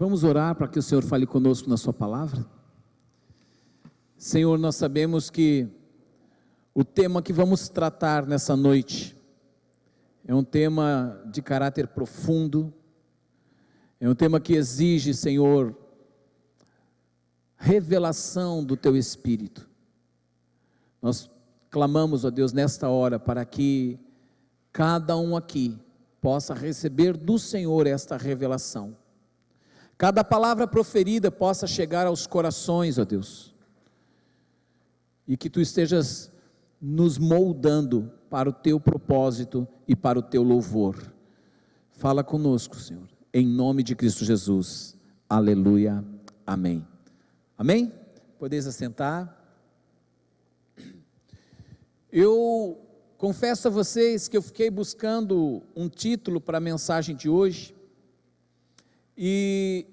Vamos orar para que o Senhor fale conosco na sua palavra? Senhor, nós sabemos que o tema que vamos tratar nessa noite é um tema de caráter profundo, é um tema que exige, Senhor, revelação do Teu Espírito. Nós clamamos, ó Deus, nesta hora, para que cada um aqui possa receber do Senhor esta revelação. Cada palavra proferida possa chegar aos corações, ó Deus, e que Tu estejas nos moldando para o Teu propósito e para o Teu louvor. Fala conosco, Senhor, em nome de Cristo Jesus, aleluia, amém. Amém? Podeis assentar. Eu confesso a vocês que eu fiquei buscando um título para a mensagem de hoje, e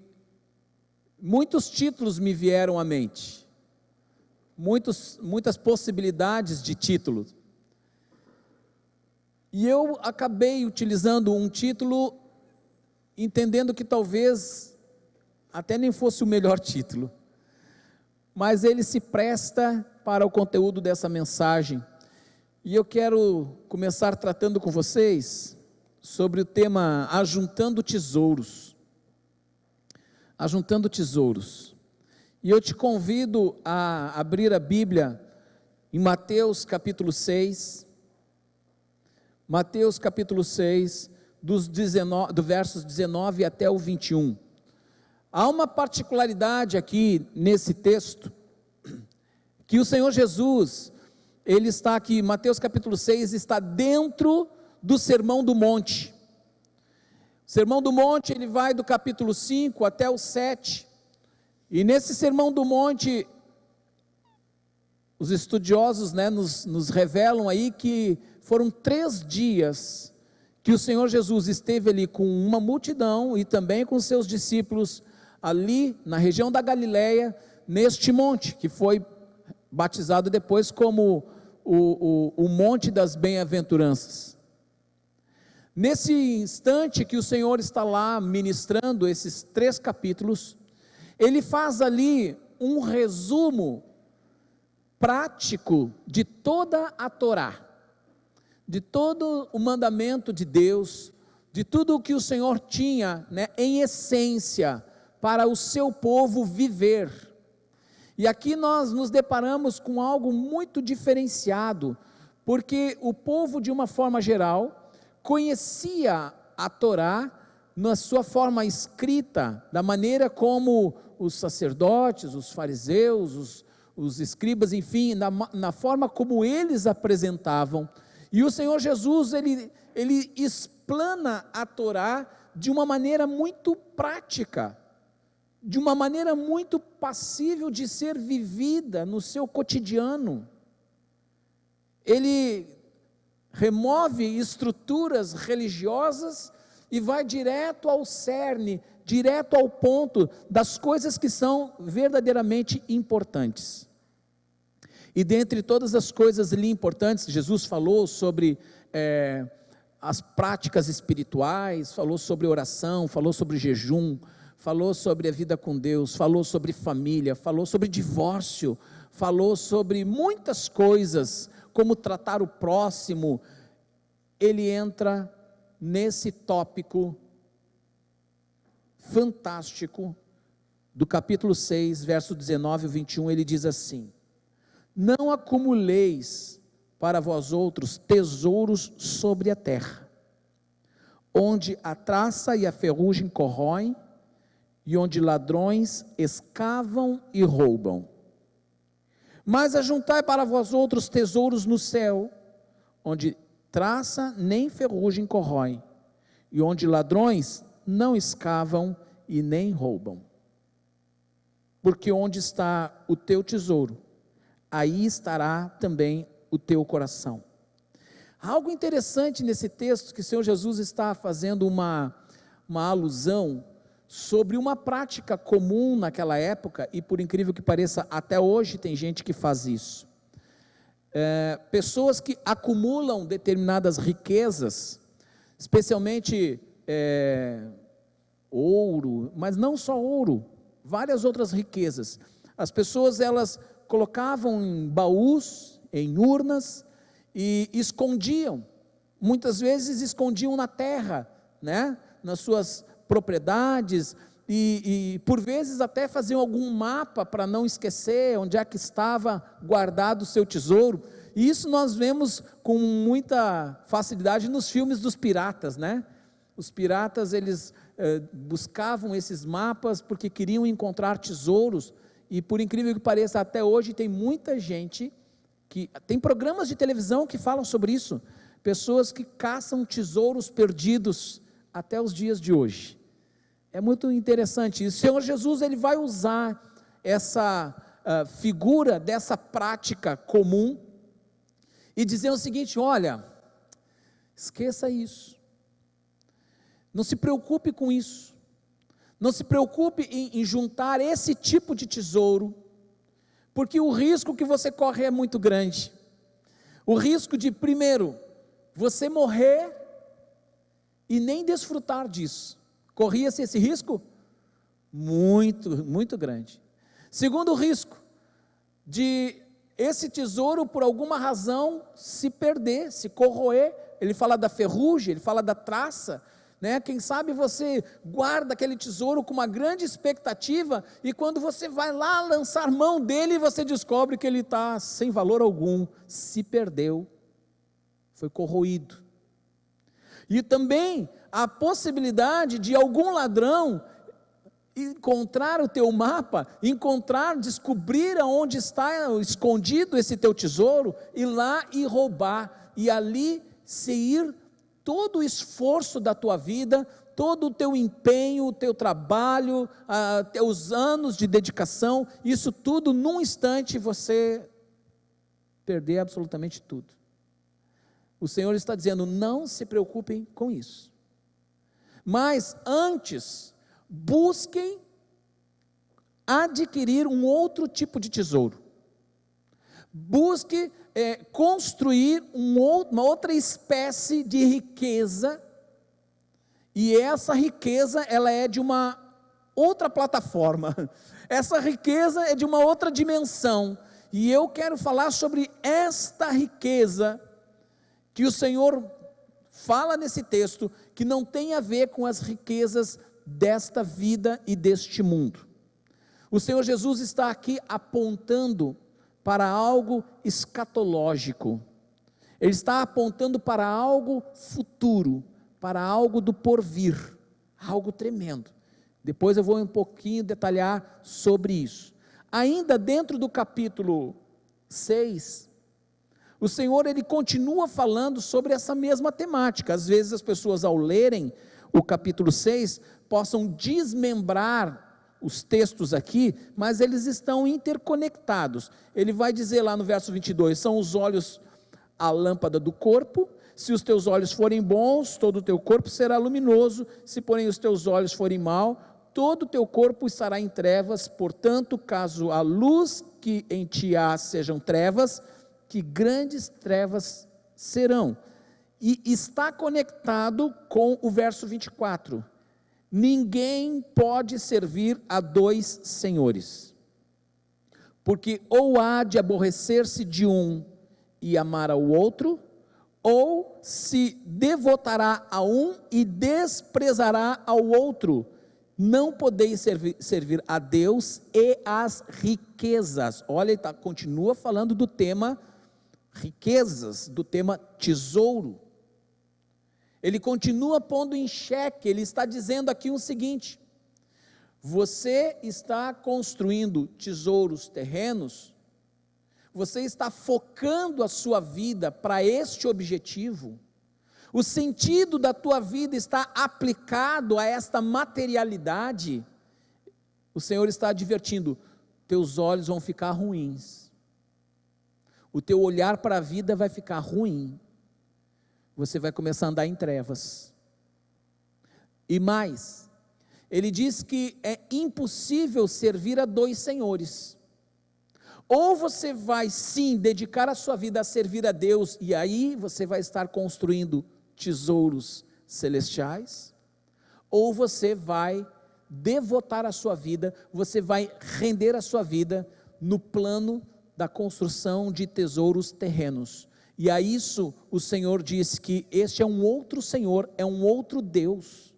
muitos títulos me vieram à mente, muitas possibilidades de título, e eu acabei utilizando um título, entendendo que talvez até nem fosse o melhor título, mas ele se presta para o conteúdo dessa mensagem, e eu quero começar tratando com vocês sobre o tema ajuntando tesouros. Ajuntando tesouros. E eu te convido a abrir a Bíblia em Mateus capítulo 6. Mateus capítulo 6, do versos 19 até o 21. Há uma particularidade aqui nesse texto, que o Senhor Jesus, Ele está aqui, Mateus capítulo 6, está dentro do Sermão do Monte. O Sermão do Monte, ele vai do capítulo 5 até o 7, e nesse Sermão do Monte, os estudiosos, nos revelam aí que foram 3 dias, que o Senhor Jesus esteve ali com uma multidão, e também com seus discípulos, ali na região da Galileia, neste monte, que foi batizado depois como o Monte das Bem-aventuranças. Nesse instante que o Senhor está lá ministrando esses 3 capítulos, Ele faz ali um resumo prático de toda a Torá, de todo o mandamento de Deus, de tudo o que o Senhor tinha, em essência, para o seu povo viver. E aqui nós nos deparamos com algo muito diferenciado, porque o povo, de uma forma geral, conhecia a Torá na sua forma escrita, da maneira como os sacerdotes, os fariseus, os escribas, enfim, na forma como eles apresentavam. E o Senhor Jesus, ele explana a Torá de uma maneira muito prática, de uma maneira muito passível de ser vivida no seu cotidiano. Ele remove estruturas religiosas e vai direto ao cerne, direto ao ponto das coisas que são verdadeiramente importantes. E dentre todas as coisas ali importantes, Jesus falou sobre as práticas espirituais, falou sobre oração, falou sobre jejum, falou sobre a vida com Deus, falou sobre família, falou sobre divórcio, falou sobre muitas coisas, como tratar o próximo. Ele entra nesse tópico fantástico do capítulo 6, verso 19 e 21, ele diz assim: não acumuleis para vós outros tesouros sobre a terra, onde a traça e a ferrugem corroem, e onde ladrões escavam e roubam. Mas ajuntai para vós outros tesouros no céu, onde traça nem ferrugem corrói, e onde ladrões não escavam e nem roubam. Porque onde está o teu tesouro, aí estará também o teu coração. Algo interessante nesse texto, que o Senhor Jesus está fazendo uma alusão sobre uma prática comum naquela época, e por incrível que pareça, até hoje tem gente que faz isso. Pessoas que acumulam determinadas riquezas, especialmente ouro, mas não só ouro, várias outras riquezas. As pessoas, elas colocavam em baús, em urnas, e escondiam, muitas vezes escondiam na terra, né? Nas suas propriedades, e por vezes até faziam algum mapa para não esquecer onde é que estava guardado o seu tesouro. E isso nós vemos com muita facilidade nos filmes dos piratas, né? Os piratas, eles buscavam esses mapas porque queriam encontrar tesouros, e por incrível que pareça, até hoje tem muita gente que tem programas de televisão que falam sobre isso, pessoas que caçam tesouros perdidos até os dias de hoje. É muito interessante. E o Senhor Jesus, ele vai usar essa figura dessa prática comum e dizer o seguinte: olha, esqueça isso, não se preocupe com isso, não se preocupe em juntar esse tipo de tesouro, porque o risco que você corre é muito grande. O risco de, primeiro, você morrer e nem desfrutar disso. Corria-se esse risco? Muito, muito grande. Segundo risco, de esse tesouro, por alguma razão, se perder, se corroer. Ele fala da ferrugem, ele fala da traça, né? Quem sabe você guarda aquele tesouro com uma grande expectativa, e quando você vai lá lançar mão dele, você descobre que ele está sem valor algum, se perdeu, foi corroído. E também a possibilidade de algum ladrão encontrar o teu mapa, descobrir aonde está escondido esse teu tesouro, ir lá e roubar, e ali se ir todo o esforço da tua vida, todo o teu empenho, o teu trabalho, teus anos de dedicação, isso tudo num instante você perder absolutamente tudo. O Senhor está dizendo: não se preocupem com isso, mas antes busquem adquirir um outro tipo de tesouro. Busque construir uma outra espécie de riqueza, e essa riqueza, ela é de uma outra plataforma, essa riqueza é de uma outra dimensão, e eu quero falar sobre esta riqueza, que o Senhor fala nesse texto, que não tem a ver com as riquezas desta vida e deste mundo. O Senhor Jesus está aqui apontando para algo escatológico, Ele está apontando para algo futuro, para algo do porvir, algo tremendo. Depois eu vou um pouquinho detalhar sobre isso. Ainda dentro do capítulo 6, o Senhor, Ele continua falando sobre essa mesma temática. Às vezes as pessoas, ao lerem o capítulo 6, possam desmembrar os textos aqui, mas eles estão interconectados. Ele vai dizer lá no verso 22, são os olhos a lâmpada do corpo. Se os teus olhos forem bons, todo o teu corpo será luminoso. Se porém os teus olhos forem maus, todo o teu corpo estará em trevas. Portanto, caso a luz que em ti há sejam trevas, que grandes trevas serão. E está conectado com o verso 24, ninguém pode servir a dois senhores, porque ou há de aborrecer-se de um e amar ao outro, ou se devotará a um e desprezará ao outro. Não podeis servir a Deus e às riquezas. Olha, ele continua falando do tema riquezas, do tema tesouro. Ele continua pondo em xeque, ele está dizendo aqui o seguinte: você está construindo tesouros terrenos, você está focando a sua vida para este objetivo, o sentido da tua vida está aplicado a esta materialidade. O Senhor está advertindo: teus olhos vão ficar ruins, o teu olhar para a vida vai ficar ruim, você vai começar a andar em trevas. E mais, ele diz que é impossível servir a dois senhores. Ou você vai sim dedicar a sua vida a servir a Deus, e aí você vai estar construindo tesouros celestiais, ou você vai devotar a sua vida, você vai render a sua vida no plano da construção de tesouros terrenos. E a isso o Senhor diz que este é um outro Senhor, é um outro Deus.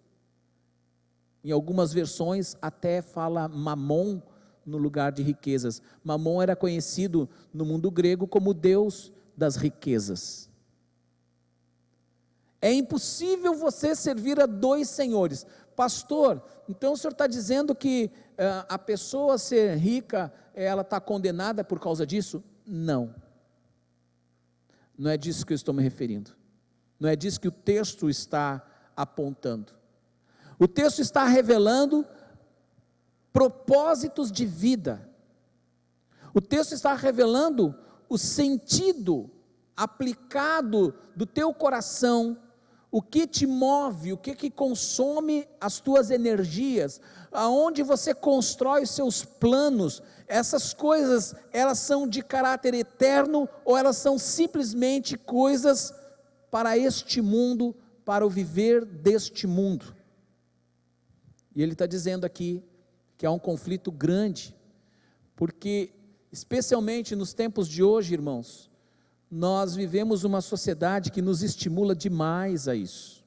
Em algumas versões até fala Mamon no lugar de riquezas. Mamon era conhecido no mundo grego como Deus das riquezas. É impossível você servir a dois senhores. Pastor, então o senhor está dizendo que a pessoa ser rica, ela está condenada por causa disso? Não. Não é disso que eu estou me referindo. Não é disso que o texto está apontando. O texto está revelando propósitos de vida. O texto está revelando o sentido aplicado do teu coração, o que te move, o que consome as tuas energias, aonde você constrói os seus planos. Essas coisas, elas são de caráter eterno ou elas são simplesmente coisas para este mundo, para o viver deste mundo? E ele está dizendo aqui que há um conflito grande, porque especialmente nos tempos de hoje, irmãos, nós vivemos uma sociedade que nos estimula demais a isso.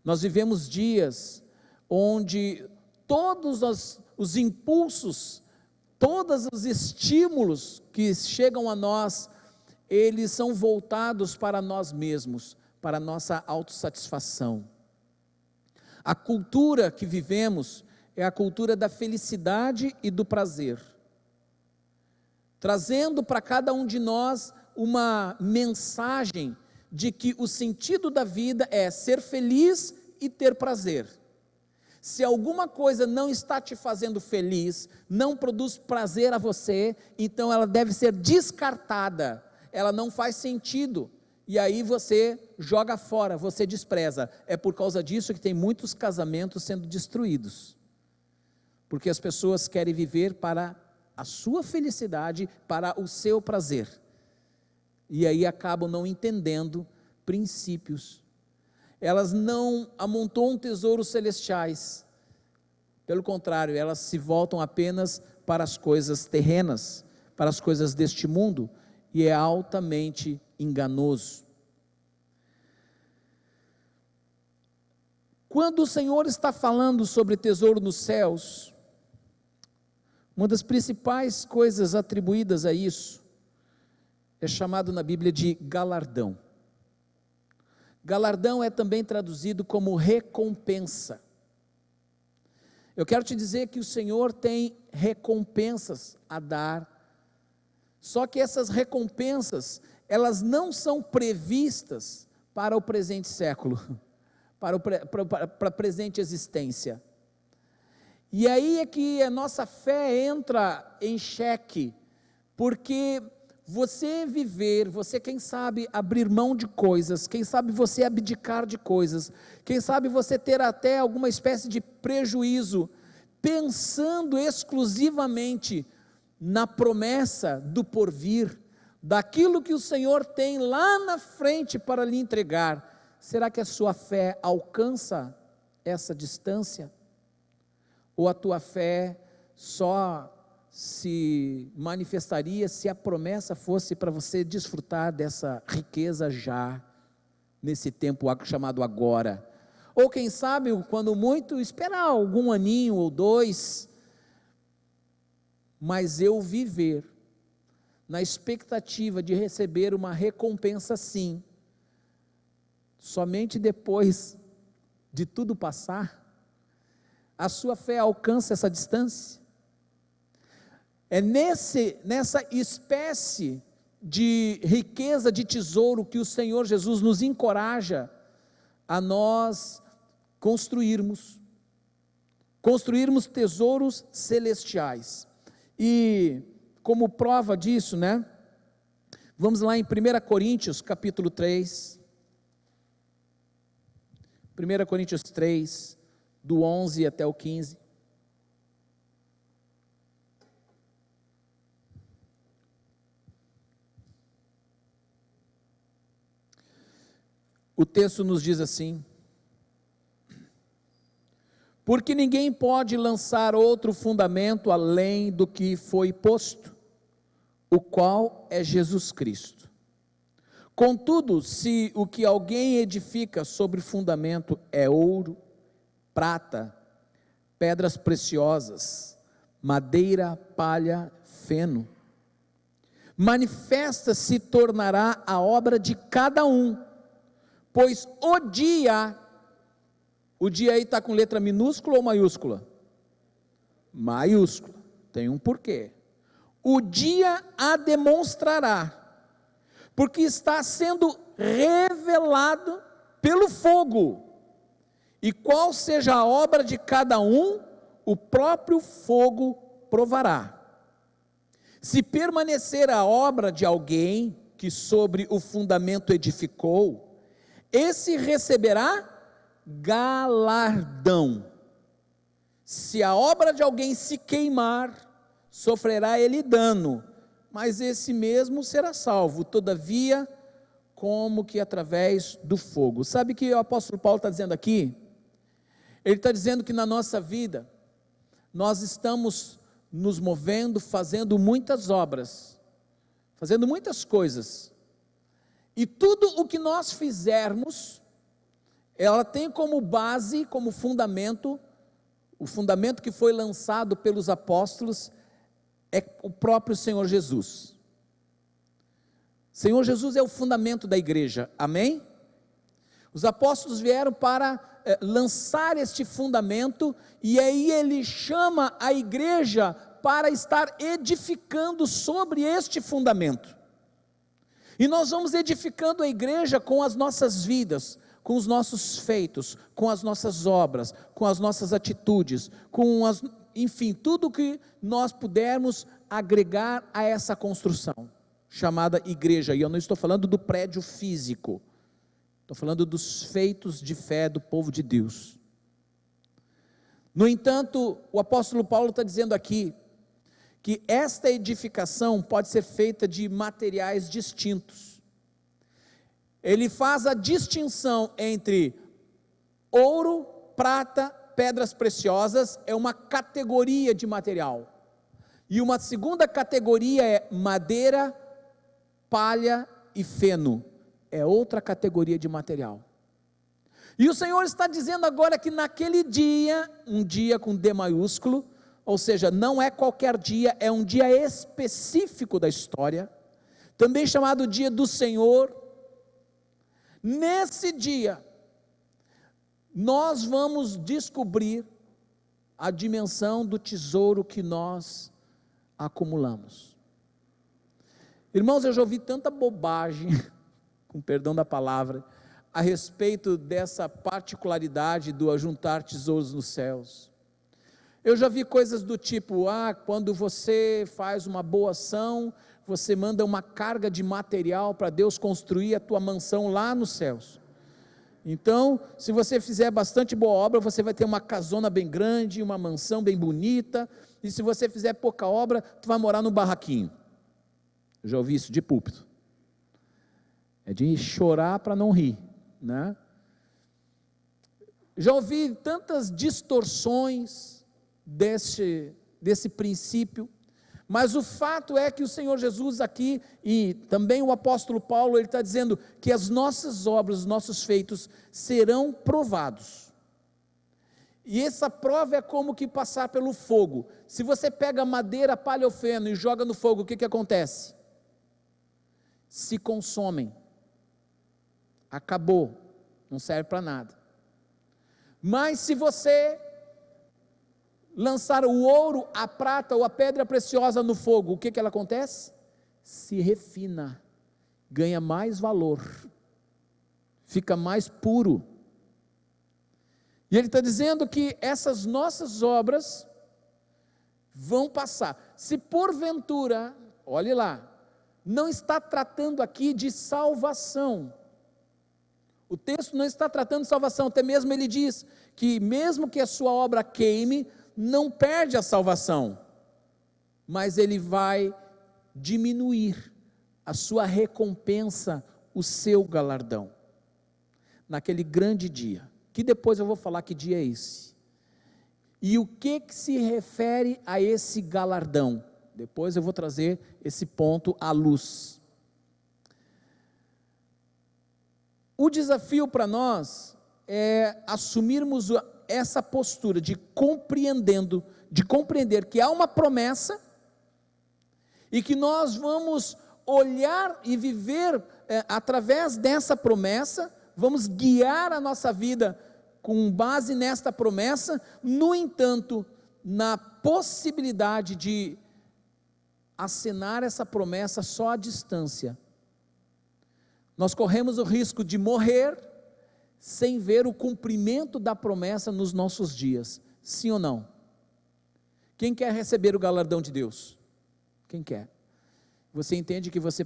Nós vivemos dias onde todos os impulsos, todos os estímulos que chegam a nós, eles são voltados para nós mesmos, para a nossa autossatisfação. A cultura que vivemos é a cultura da felicidade e do prazer, trazendo para cada um de nós uma mensagem de que o sentido da vida é ser feliz e ter prazer. Se alguma coisa não está te fazendo feliz, não produz prazer a você, então ela deve ser descartada, ela não faz sentido, e aí você joga fora, você despreza. É por causa disso que tem muitos casamentos sendo destruídos, porque as pessoas querem viver para a sua felicidade, para o seu prazer, e aí acabam não entendendo princípios. Elas não amontoam tesouros celestiais, pelo contrário, elas se voltam apenas para as coisas terrenas, para as coisas deste mundo, e é altamente enganoso. Quando o Senhor está falando sobre tesouro nos céus, uma das principais coisas atribuídas a isso é chamado na Bíblia de galardão. Galardão é também traduzido como recompensa. Eu quero te dizer que o Senhor tem recompensas a dar, só que essas recompensas, elas não são previstas para o presente século, para a presente existência. E aí é que a nossa fé entra em xeque, porque você viver, você quem sabe abrir mão de coisas, quem sabe você abdicar de coisas, quem sabe você ter até alguma espécie de prejuízo, pensando exclusivamente na promessa do porvir, daquilo que o Senhor tem lá na frente para lhe entregar. Será que a sua fé alcança essa distância? Ou a tua fé só se manifestaria se a promessa fosse para você desfrutar dessa riqueza já, nesse tempo chamado agora? Ou quem sabe, quando muito, esperar algum aninho ou dois, mas eu viver na expectativa de receber uma recompensa sim, somente depois de tudo passar. A sua fé alcança essa distância? É nessa espécie de riqueza, de tesouro, que o Senhor Jesus nos encoraja a nós construirmos tesouros celestiais. E como prova disso, vamos lá em 1 Coríntios capítulo 3, 1 Coríntios 3, do 11 até o 15, o texto nos diz assim: Porque ninguém pode lançar outro fundamento além do que foi posto, o qual é Jesus Cristo. Contudo, se o que alguém edifica sobre fundamento é ouro, prata, pedras preciosas, madeira, palha, feno, manifesta se tornará a obra de cada um, pois o dia aí está com letra minúscula ou maiúscula? Maiúscula, tem um porquê. O dia a demonstrará, porque está sendo revelado pelo fogo, e qual seja a obra de cada um, o próprio fogo provará. Se permanecer a obra de alguém que sobre o fundamento edificou, esse receberá galardão. Se a obra de alguém se queimar, sofrerá ele dano, mas esse mesmo será salvo, todavia, como que através do fogo. Sabe o que o apóstolo Paulo está dizendo aqui? Ele está dizendo que na nossa vida, nós estamos nos movendo, fazendo muitas obras, fazendo muitas coisas, e tudo o que nós fizermos, ela tem como base, como fundamento, o fundamento que foi lançado pelos apóstolos, é o próprio Senhor Jesus. Senhor Jesus é o fundamento da igreja, amém? Os apóstolos vieram para lançar este fundamento, e aí ele chama a igreja para estar edificando sobre este fundamento, e nós vamos edificando a igreja com as nossas vidas, com os nossos feitos, com as nossas obras, com as nossas atitudes, enfim, tudo que nós pudermos agregar a essa construção, chamada igreja, e eu não estou falando do prédio físico, estou falando dos feitos de fé do povo de Deus. No entanto, o apóstolo Paulo está dizendo aqui, que esta edificação pode ser feita de materiais distintos. Ele faz a distinção entre ouro, prata, pedras preciosas, é uma categoria de material, e uma segunda categoria é madeira, palha e feno, é outra categoria de material. E o Senhor está dizendo agora que naquele dia, um dia com D maiúsculo, ou seja, não é qualquer dia, é um dia específico da história, também chamado dia do Senhor. Nesse dia, nós vamos descobrir a dimensão do tesouro que nós acumulamos. Irmãos, eu já ouvi tanta bobagem, com perdão da palavra, a respeito dessa particularidade do ajuntar tesouros nos céus. Eu já vi coisas do tipo, quando você faz uma boa ação, você manda uma carga de material para Deus construir a tua mansão lá nos céus. Então, se você fizer bastante boa obra, você vai ter uma casona bem grande, uma mansão bem bonita, e se você fizer pouca obra, tu vai morar no barraquinho. Eu já ouvi isso de púlpito. É de chorar para não rir, né? Já ouvi tantas distorções desse princípio, mas o fato é que o Senhor Jesus aqui, e também o apóstolo Paulo, ele está dizendo que as nossas obras, os nossos feitos serão provados, e essa prova é como que passar pelo fogo. Se você pega madeira, palha ou feno e joga no fogo, o que acontece? Se consomem, acabou, não serve para nada. Mas se você lançar o ouro, a prata ou a pedra preciosa no fogo, o que ela acontece? Se refina, ganha mais valor, fica mais puro. E ele está dizendo que essas nossas obras vão passar. Se porventura, olhe lá, não está tratando aqui de salvação, o texto não está tratando de salvação, até mesmo ele diz que mesmo que a sua obra queime, não perde a salvação, mas ele vai diminuir a sua recompensa, o seu galardão, naquele grande dia, que depois eu vou falar que dia é esse. E o que se refere a esse galardão? Depois eu vou trazer esse ponto à luz. O desafio para nós é assumirmos essa postura de compreender que há uma promessa e que nós vamos olhar e viver através dessa promessa, vamos guiar a nossa vida com base nesta promessa, no entanto, na possibilidade de acenar essa promessa só à distância. Nós corremos o risco de morrer sem ver o cumprimento da promessa nos nossos dias, sim ou não? Quem quer receber o galardão de Deus? Quem quer? Você entende que você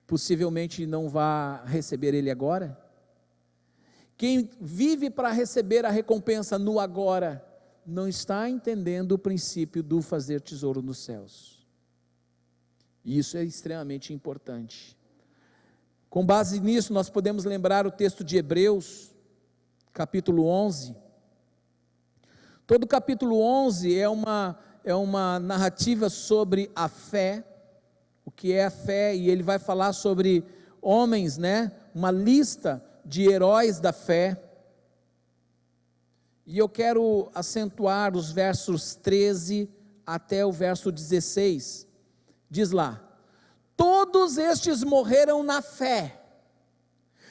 possivelmente não vai receber ele agora? Quem vive para receber a recompensa no agora, não está entendendo o princípio do fazer tesouro nos céus. E isso é extremamente importante. Com base nisso, nós podemos lembrar o texto de Hebreus, capítulo 11. Todo o capítulo 11 é uma narrativa sobre a fé, o que é a fé, e ele vai falar sobre homens, uma lista de heróis da fé. E eu quero acentuar os versos 13 até o verso 16. Diz lá: todos estes morreram na fé,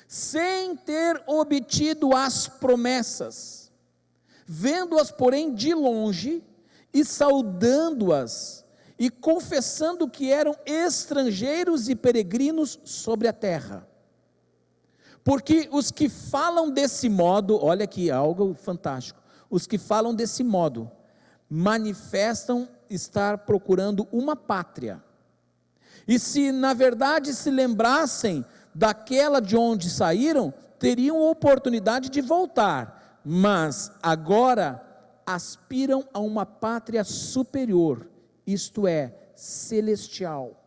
sem ter obtido as promessas, vendo-as, porém, de longe, e saudando-as, e confessando que eram estrangeiros e peregrinos sobre a terra. Porque os que falam desse modo, olha aqui, algo fantástico, os que falam desse modo, manifestam estar procurando uma pátria. E se na verdade se lembrassem daquela de onde saíram, teriam oportunidade de voltar, mas agora aspiram a uma pátria superior, isto é, celestial.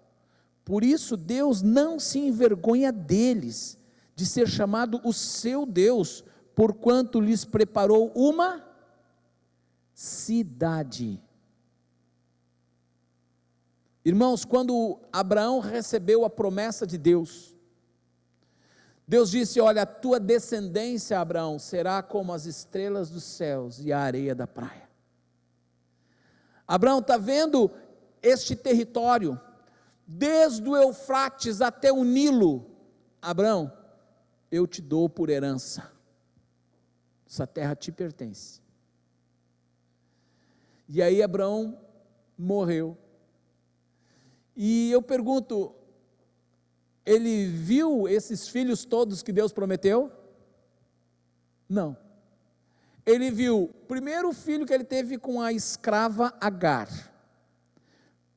Por isso Deus não se envergonha deles, de ser chamado o seu Deus, porquanto lhes preparou uma cidade. Irmãos, quando Abraão recebeu a promessa de Deus, Deus disse: olha, a tua descendência, Abraão, será como as estrelas dos céus e a areia da praia. Abraão está vendo este território, desde o Eufrates até o Nilo. Abraão, eu te dou por herança, essa terra te pertence. E aí Abraão morreu, e eu pergunto, ele viu esses filhos todos que Deus prometeu? Não. Ele viu o primeiro filho que ele teve com a escrava Agar,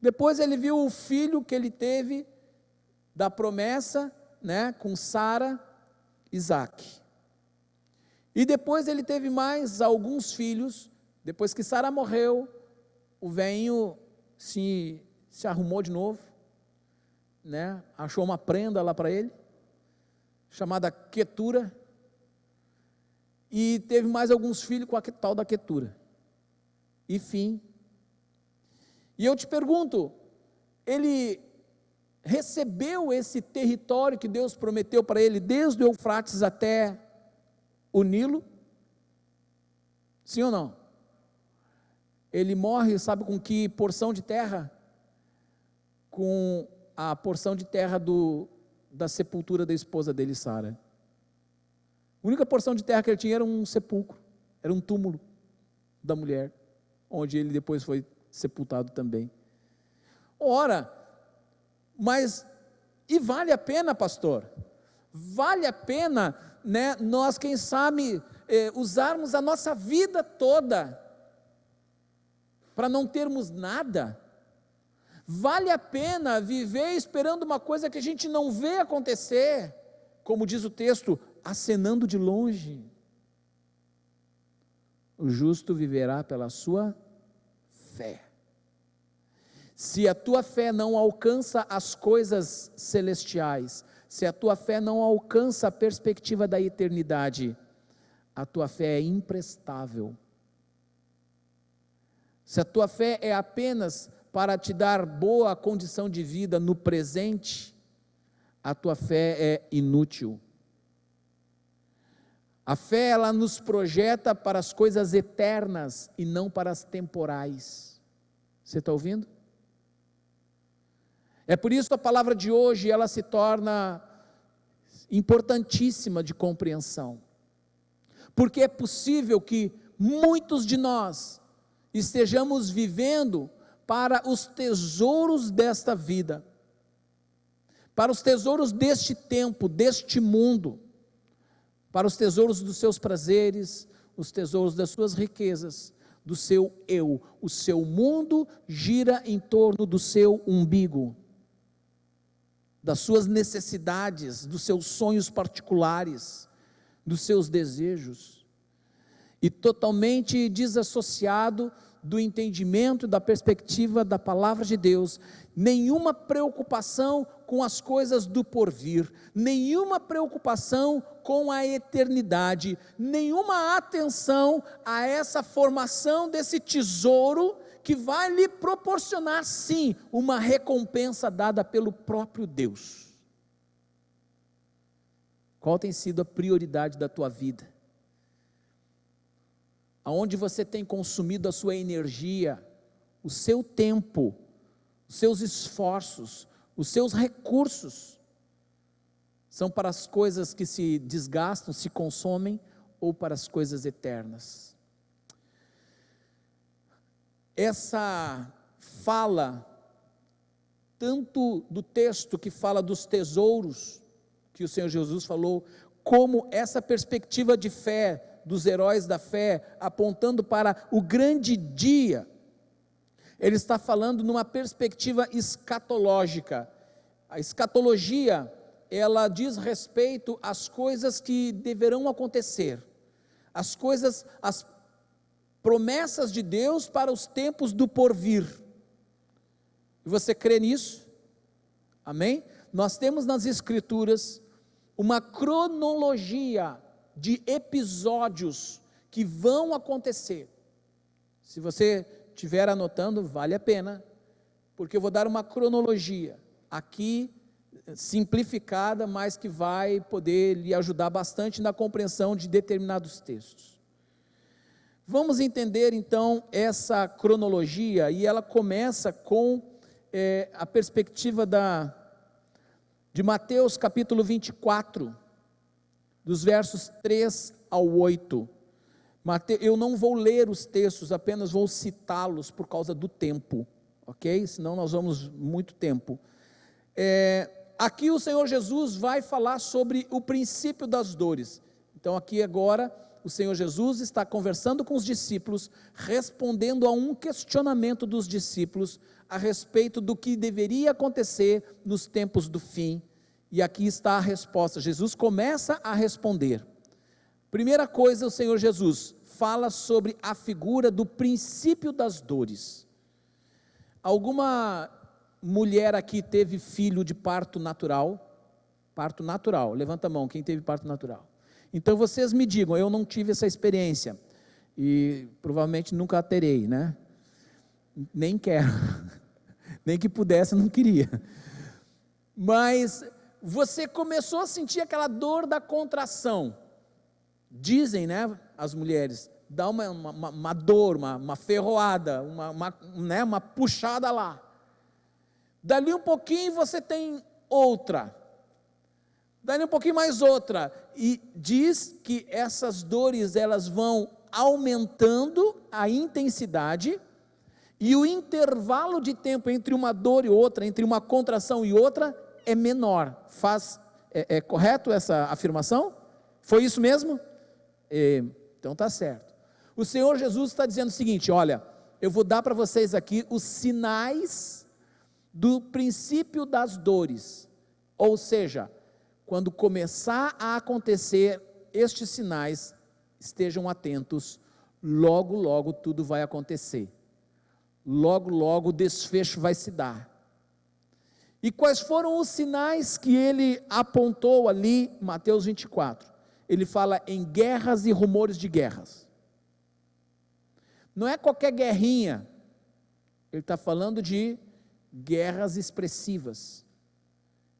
depois ele viu o filho que ele teve da promessa, com Sara, Isaac, e depois ele teve mais alguns filhos. Depois que Sara morreu, o velhinho se arrumou de novo, achou uma prenda lá para ele, chamada Quetura, e teve mais alguns filhos com a tal da Quetura, e fim. E eu te pergunto, ele recebeu esse território que Deus prometeu para ele, desde o Eufrates até o Nilo? Sim ou não? Ele morre, sabe com que porção de terra? Com a porção de terra da sepultura da esposa dele, Sara. A única porção de terra que ele tinha era um sepulcro, era um túmulo da mulher, onde ele depois foi sepultado também. Ora, mas, e vale a pena, pastor? Vale a pena, nós, quem sabe, usarmos a nossa vida toda para não termos nada? Vale a pena viver esperando uma coisa que a gente não vê acontecer, como diz o texto, acenando de longe? O justo viverá pela sua fé. Se a tua fé não alcança as coisas celestiais, se a tua fé não alcança a perspectiva da eternidade, a tua fé é imprestável. Se a tua fé é apenas para te dar boa condição de vida no presente, a tua fé é inútil. A fé, ela nos projeta para as coisas eternas e não para as temporais. Você está ouvindo? É por isso a palavra de hoje, ela se torna importantíssima de compreensão. Porque é possível que muitos de nós estejamos vivendo para os tesouros desta vida, para os tesouros deste tempo, deste mundo, para os tesouros dos seus prazeres, os tesouros das suas riquezas, do seu eu. O seu mundo gira em torno do seu umbigo, das suas necessidades, dos seus sonhos particulares, dos seus desejos, e totalmente desassociado do entendimento, da perspectiva da palavra de Deus. Nenhuma preocupação com as coisas do porvir, nenhuma preocupação com a eternidade, nenhuma atenção a essa formação desse tesouro que vai lhe proporcionar, sim, uma recompensa dada pelo próprio Deus. Qual tem sido a prioridade da tua vida? Aonde você tem consumido a sua energia, o seu tempo, os seus esforços, os seus recursos? São para as coisas que se desgastam, se consomem, ou para as coisas eternas? Essa fala, tanto do texto que fala dos tesouros, que o Senhor Jesus falou, como essa perspectiva de fé, dos heróis da fé, apontando para o grande dia, ele está falando numa perspectiva escatológica. A escatologia, ela diz respeito às coisas que deverão acontecer, as coisas, as promessas de Deus para os tempos do porvir. E você crê nisso? Amém? Nós temos nas Escrituras uma cronologia de episódios que vão acontecer. Se você estiver anotando, vale a pena, porque eu vou dar uma cronologia aqui, simplificada, mas que vai poder lhe ajudar bastante na compreensão de determinados textos. Vamos entender então essa cronologia, e ela começa com a perspectiva de Mateus capítulo 24, dos versos 3 ao 8. Eu não vou ler os textos, apenas vou citá-los por causa do tempo, ok? Senão nós vamos muito tempo. Aqui o Senhor Jesus vai falar sobre o princípio das dores. Então aqui agora o Senhor Jesus está conversando com os discípulos, respondendo a um questionamento dos discípulos a respeito do que deveria acontecer nos tempos do fim. E aqui está a resposta. Jesus começa a responder. Primeira coisa, o Senhor Jesus fala sobre a figura do princípio das dores. Alguma mulher aqui teve filho de parto natural? Parto natural, levanta a mão, quem teve parto natural? Então vocês me digam, eu não tive essa experiência, e provavelmente nunca a terei, né? Nem quero, nem que pudesse, eu não queria. Mas você começou a sentir aquela dor da contração. Dizem, né, as mulheres, dá uma dor, uma ferroada, uma puxada lá. Dali um pouquinho você tem outra. Dali um pouquinho mais outra. E diz que essas dores, elas vão aumentando a intensidade, e o intervalo de tempo entre uma dor e outra, entre uma contração e outra, é menor. É correto essa afirmação? Foi isso mesmo? Então está certo. O Senhor Jesus está dizendo o seguinte: olha, eu vou dar para vocês aqui os sinais do princípio das dores. Ou seja, quando começar a acontecer estes sinais, estejam atentos, logo logo tudo vai acontecer, logo logo o desfecho vai se dar. E quais foram os sinais que ele apontou ali, Mateus 24? Ele fala em guerras e rumores de guerras. Não é qualquer guerrinha, Ele está falando de guerras expressivas,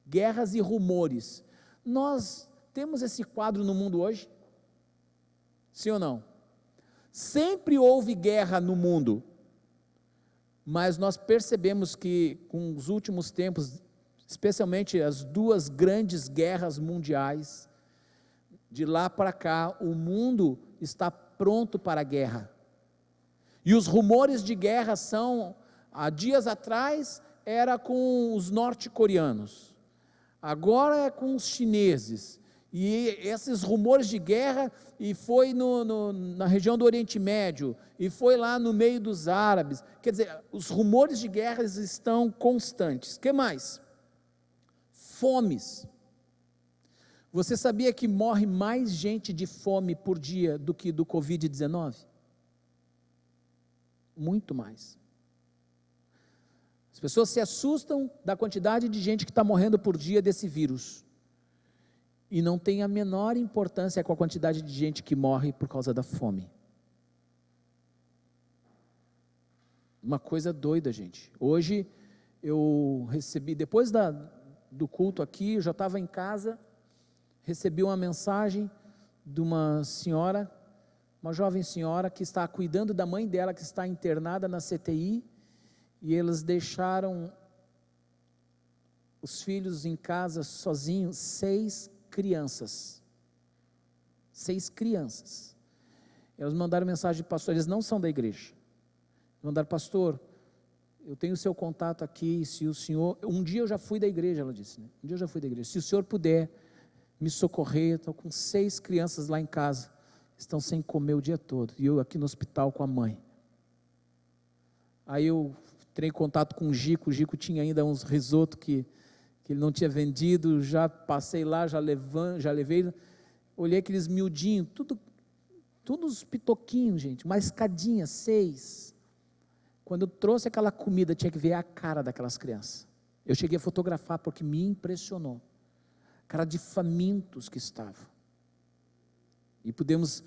guerras e rumores. Nós temos esse quadro no mundo hoje? Sim ou não? Sempre houve guerra no mundo, mas nós percebemos que com os últimos tempos, especialmente as duas grandes guerras mundiais, de lá para cá, o mundo está pronto para a guerra. E os rumores de guerra são, há dias atrás, era com os norte-coreanos, agora é com os chineses, e esses rumores de guerra, e foi na região do Oriente Médio, e foi lá no meio dos árabes, quer dizer, os rumores de guerra estão constantes. O que mais? Fomes. Você sabia que morre mais gente de fome por dia do que do Covid-19? Muito mais. As pessoas se assustam da quantidade de gente que está morrendo por dia desse vírus, e não tem a menor importância com a quantidade de gente que morre por causa da fome. Uma coisa doida, gente. Hoje eu recebi, depois do culto aqui, eu já estava em casa, recebi uma mensagem de uma senhora, uma jovem senhora que está cuidando da mãe dela, que está internada na CTI, e eles deixaram os filhos em casa sozinhos, 6 crianças. Eles mandaram mensagem de pastor, eles não são da igreja. Mandaram: pastor, eu tenho o seu contato aqui, se o senhor, um dia eu já fui da igreja, ela disse, né? Um dia eu já fui da igreja, se o senhor puder me socorrer, estou com 6 crianças lá em casa, estão sem comer o dia todo, e eu aqui no hospital com a mãe. Aí eu entrei em contato com o Gico tinha ainda uns risoto que ele não tinha vendido, já passei lá, já levei, olhei aqueles miudinhos, tudo uns pitoquinhos, gente, uma escadinha, 6, quando eu trouxe aquela comida, tinha que ver a cara daquelas crianças, eu cheguei a fotografar, porque me impressionou, cara de famintos que estavam, e pudemos,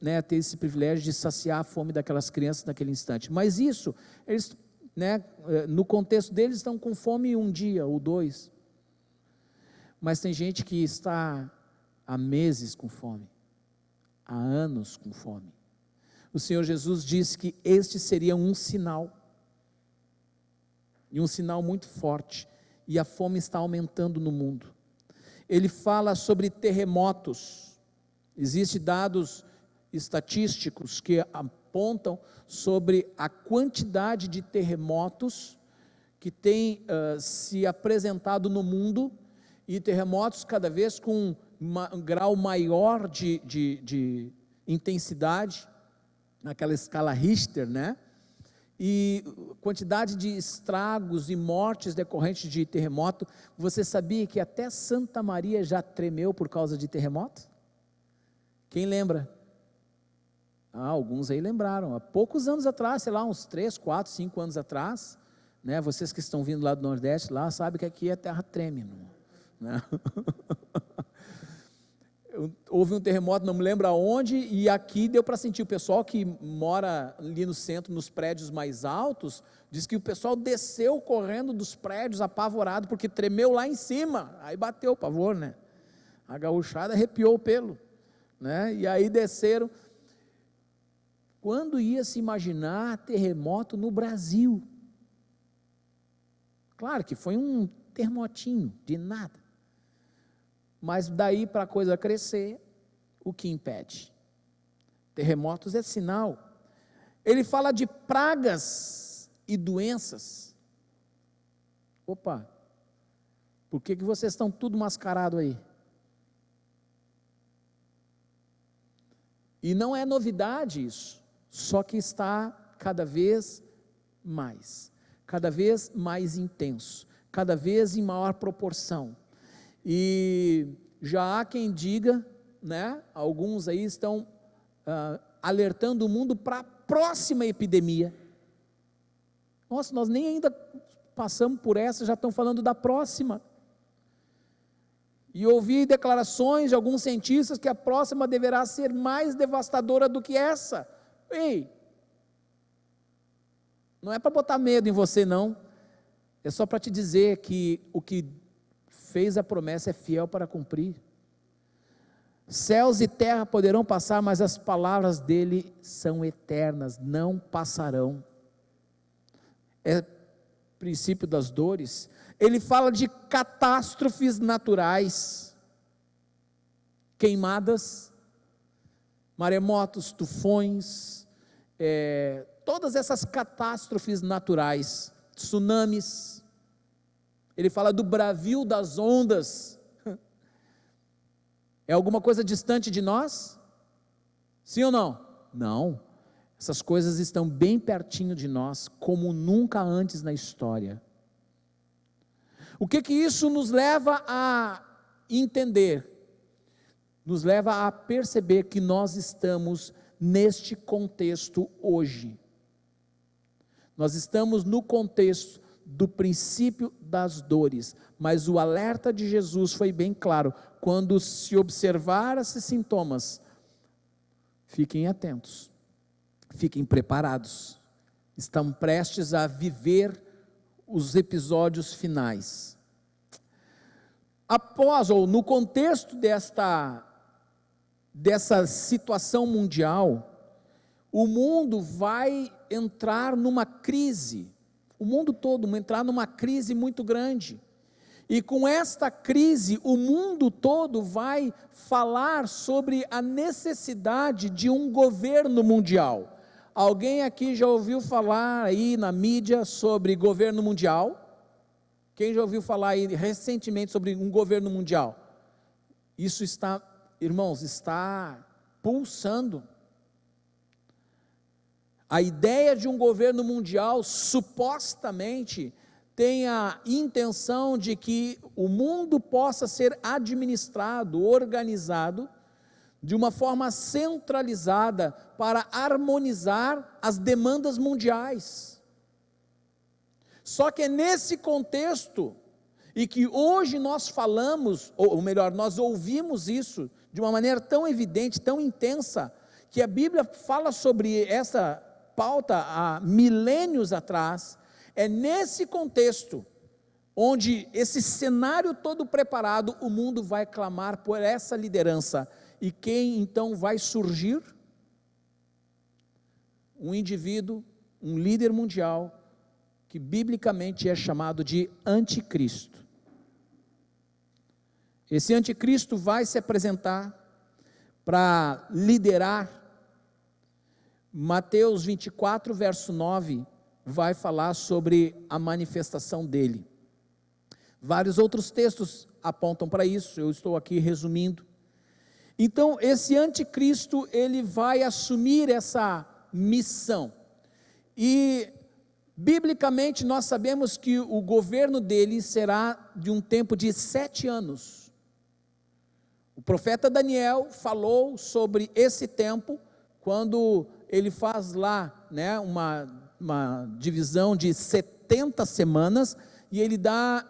né, ter esse privilégio de saciar a fome daquelas crianças naquele instante. Mas isso, eles, né, no contexto deles, estão com fome um dia ou 2, mas tem gente que está há meses com fome, há anos com fome. O Senhor Jesus disse que este seria um sinal, e um sinal muito forte, e a fome está aumentando no mundo. Ele fala sobre terremotos. Existem dados estatísticos que apontam sobre a quantidade de terremotos que tem se apresentado no mundo, e terremotos cada vez com um grau maior de intensidade, naquela escala Richter, né? E quantidade de estragos e mortes decorrentes de terremoto. Você sabia que até Santa Maria já tremeu por causa de terremoto? Quem lembra? Alguns aí lembraram, há poucos anos atrás, sei lá, uns 3, 4, 5 anos atrás, né? Vocês que estão vindo lá do Nordeste, lá, sabem que aqui a terra treme, né? Houve um terremoto, não me lembro aonde, e aqui deu para sentir. O pessoal que mora ali no centro, nos prédios mais altos, diz que o pessoal desceu correndo dos prédios apavorado, porque tremeu lá em cima, aí bateu o pavor, né? A gauchada arrepiou o pelo, né? E aí desceram. Quando ia se imaginar terremoto no Brasil? Claro que foi um terremotinho de nada, mas daí para a coisa crescer, o que impede? Terremotos é sinal. Ele fala de pragas e doenças. Opa, por que vocês estão tudo mascarado aí? E não é novidade isso, só que está cada vez mais intenso, cada vez em maior proporção. E já há quem diga, né, alguns aí estão alertando o mundo para a próxima epidemia. Nossa, nós nem ainda passamos por essa, já estão falando da próxima. E ouvi declarações de alguns cientistas que a próxima deverá ser mais devastadora do que essa. Ei, Não é para botar medo em você, não. É só para te dizer que o que fez a promessa é fiel para cumprir. Céus e terra poderão passar, mas as palavras dele são eternas, não passarão. É princípio das dores. Ele fala de catástrofes naturais, queimadas, maremotos, tufões, todas essas catástrofes naturais, tsunamis. Ele fala do bravio das ondas. É alguma coisa distante de nós? Sim ou não? Não. Essas coisas estão bem pertinho de nós, como nunca antes na história. O que isso nos leva a entender? Nos leva a perceber que nós estamos neste contexto hoje. Nós estamos no contexto do princípio das dores, mas o alerta de Jesus foi bem claro: quando se observar esses sintomas, fiquem atentos, fiquem preparados, estão prestes a viver os episódios finais. Após, ou no contexto dessa situação mundial, o mundo vai entrar numa crise, o mundo todo vai entrar numa crise muito grande, e com esta crise, o mundo todo vai falar sobre a necessidade de um governo mundial. Alguém aqui já ouviu falar aí na mídia sobre governo mundial? Quem já ouviu falar aí recentemente sobre um governo mundial? Isso está, irmãos, está pulsando. A ideia de um governo mundial supostamente tem a intenção de que o mundo possa ser administrado, organizado, de uma forma centralizada para harmonizar as demandas mundiais. Só que é nesse contexto, e que hoje nós falamos, ou melhor, nós ouvimos isso de uma maneira tão evidente, tão intensa, que a Bíblia fala sobre essa pauta há milênios atrás. É nesse contexto, onde esse cenário todo preparado, o mundo vai clamar por essa liderança. E quem então vai surgir? Um indivíduo, um líder mundial, que biblicamente é chamado de anticristo. Esse anticristo vai se apresentar para liderar. Mateus 24, verso 9, vai falar sobre a manifestação dele. Vários outros textos apontam para isso, eu estou aqui resumindo. Então, esse anticristo, ele vai assumir essa missão. E, biblicamente, nós sabemos que o governo dele será de um tempo de 7 anos. O profeta Daniel falou sobre esse tempo, quando ele faz lá, né, uma divisão de 70 semanas, e ele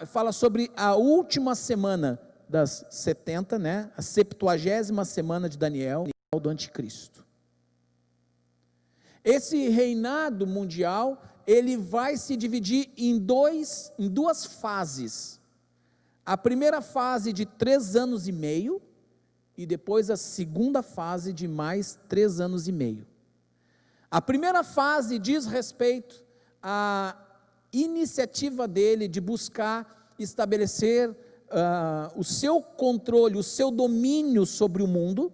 fala sobre a última semana das 70, né, a 70ª semana de Daniel, do anticristo. Esse reinado mundial, ele vai se dividir em duas fases. A primeira fase de 3 anos e meio, e depois a segunda fase de mais 3 anos e meio. A primeira fase diz respeito à iniciativa dele de buscar estabelecer o seu controle, o seu domínio sobre o mundo,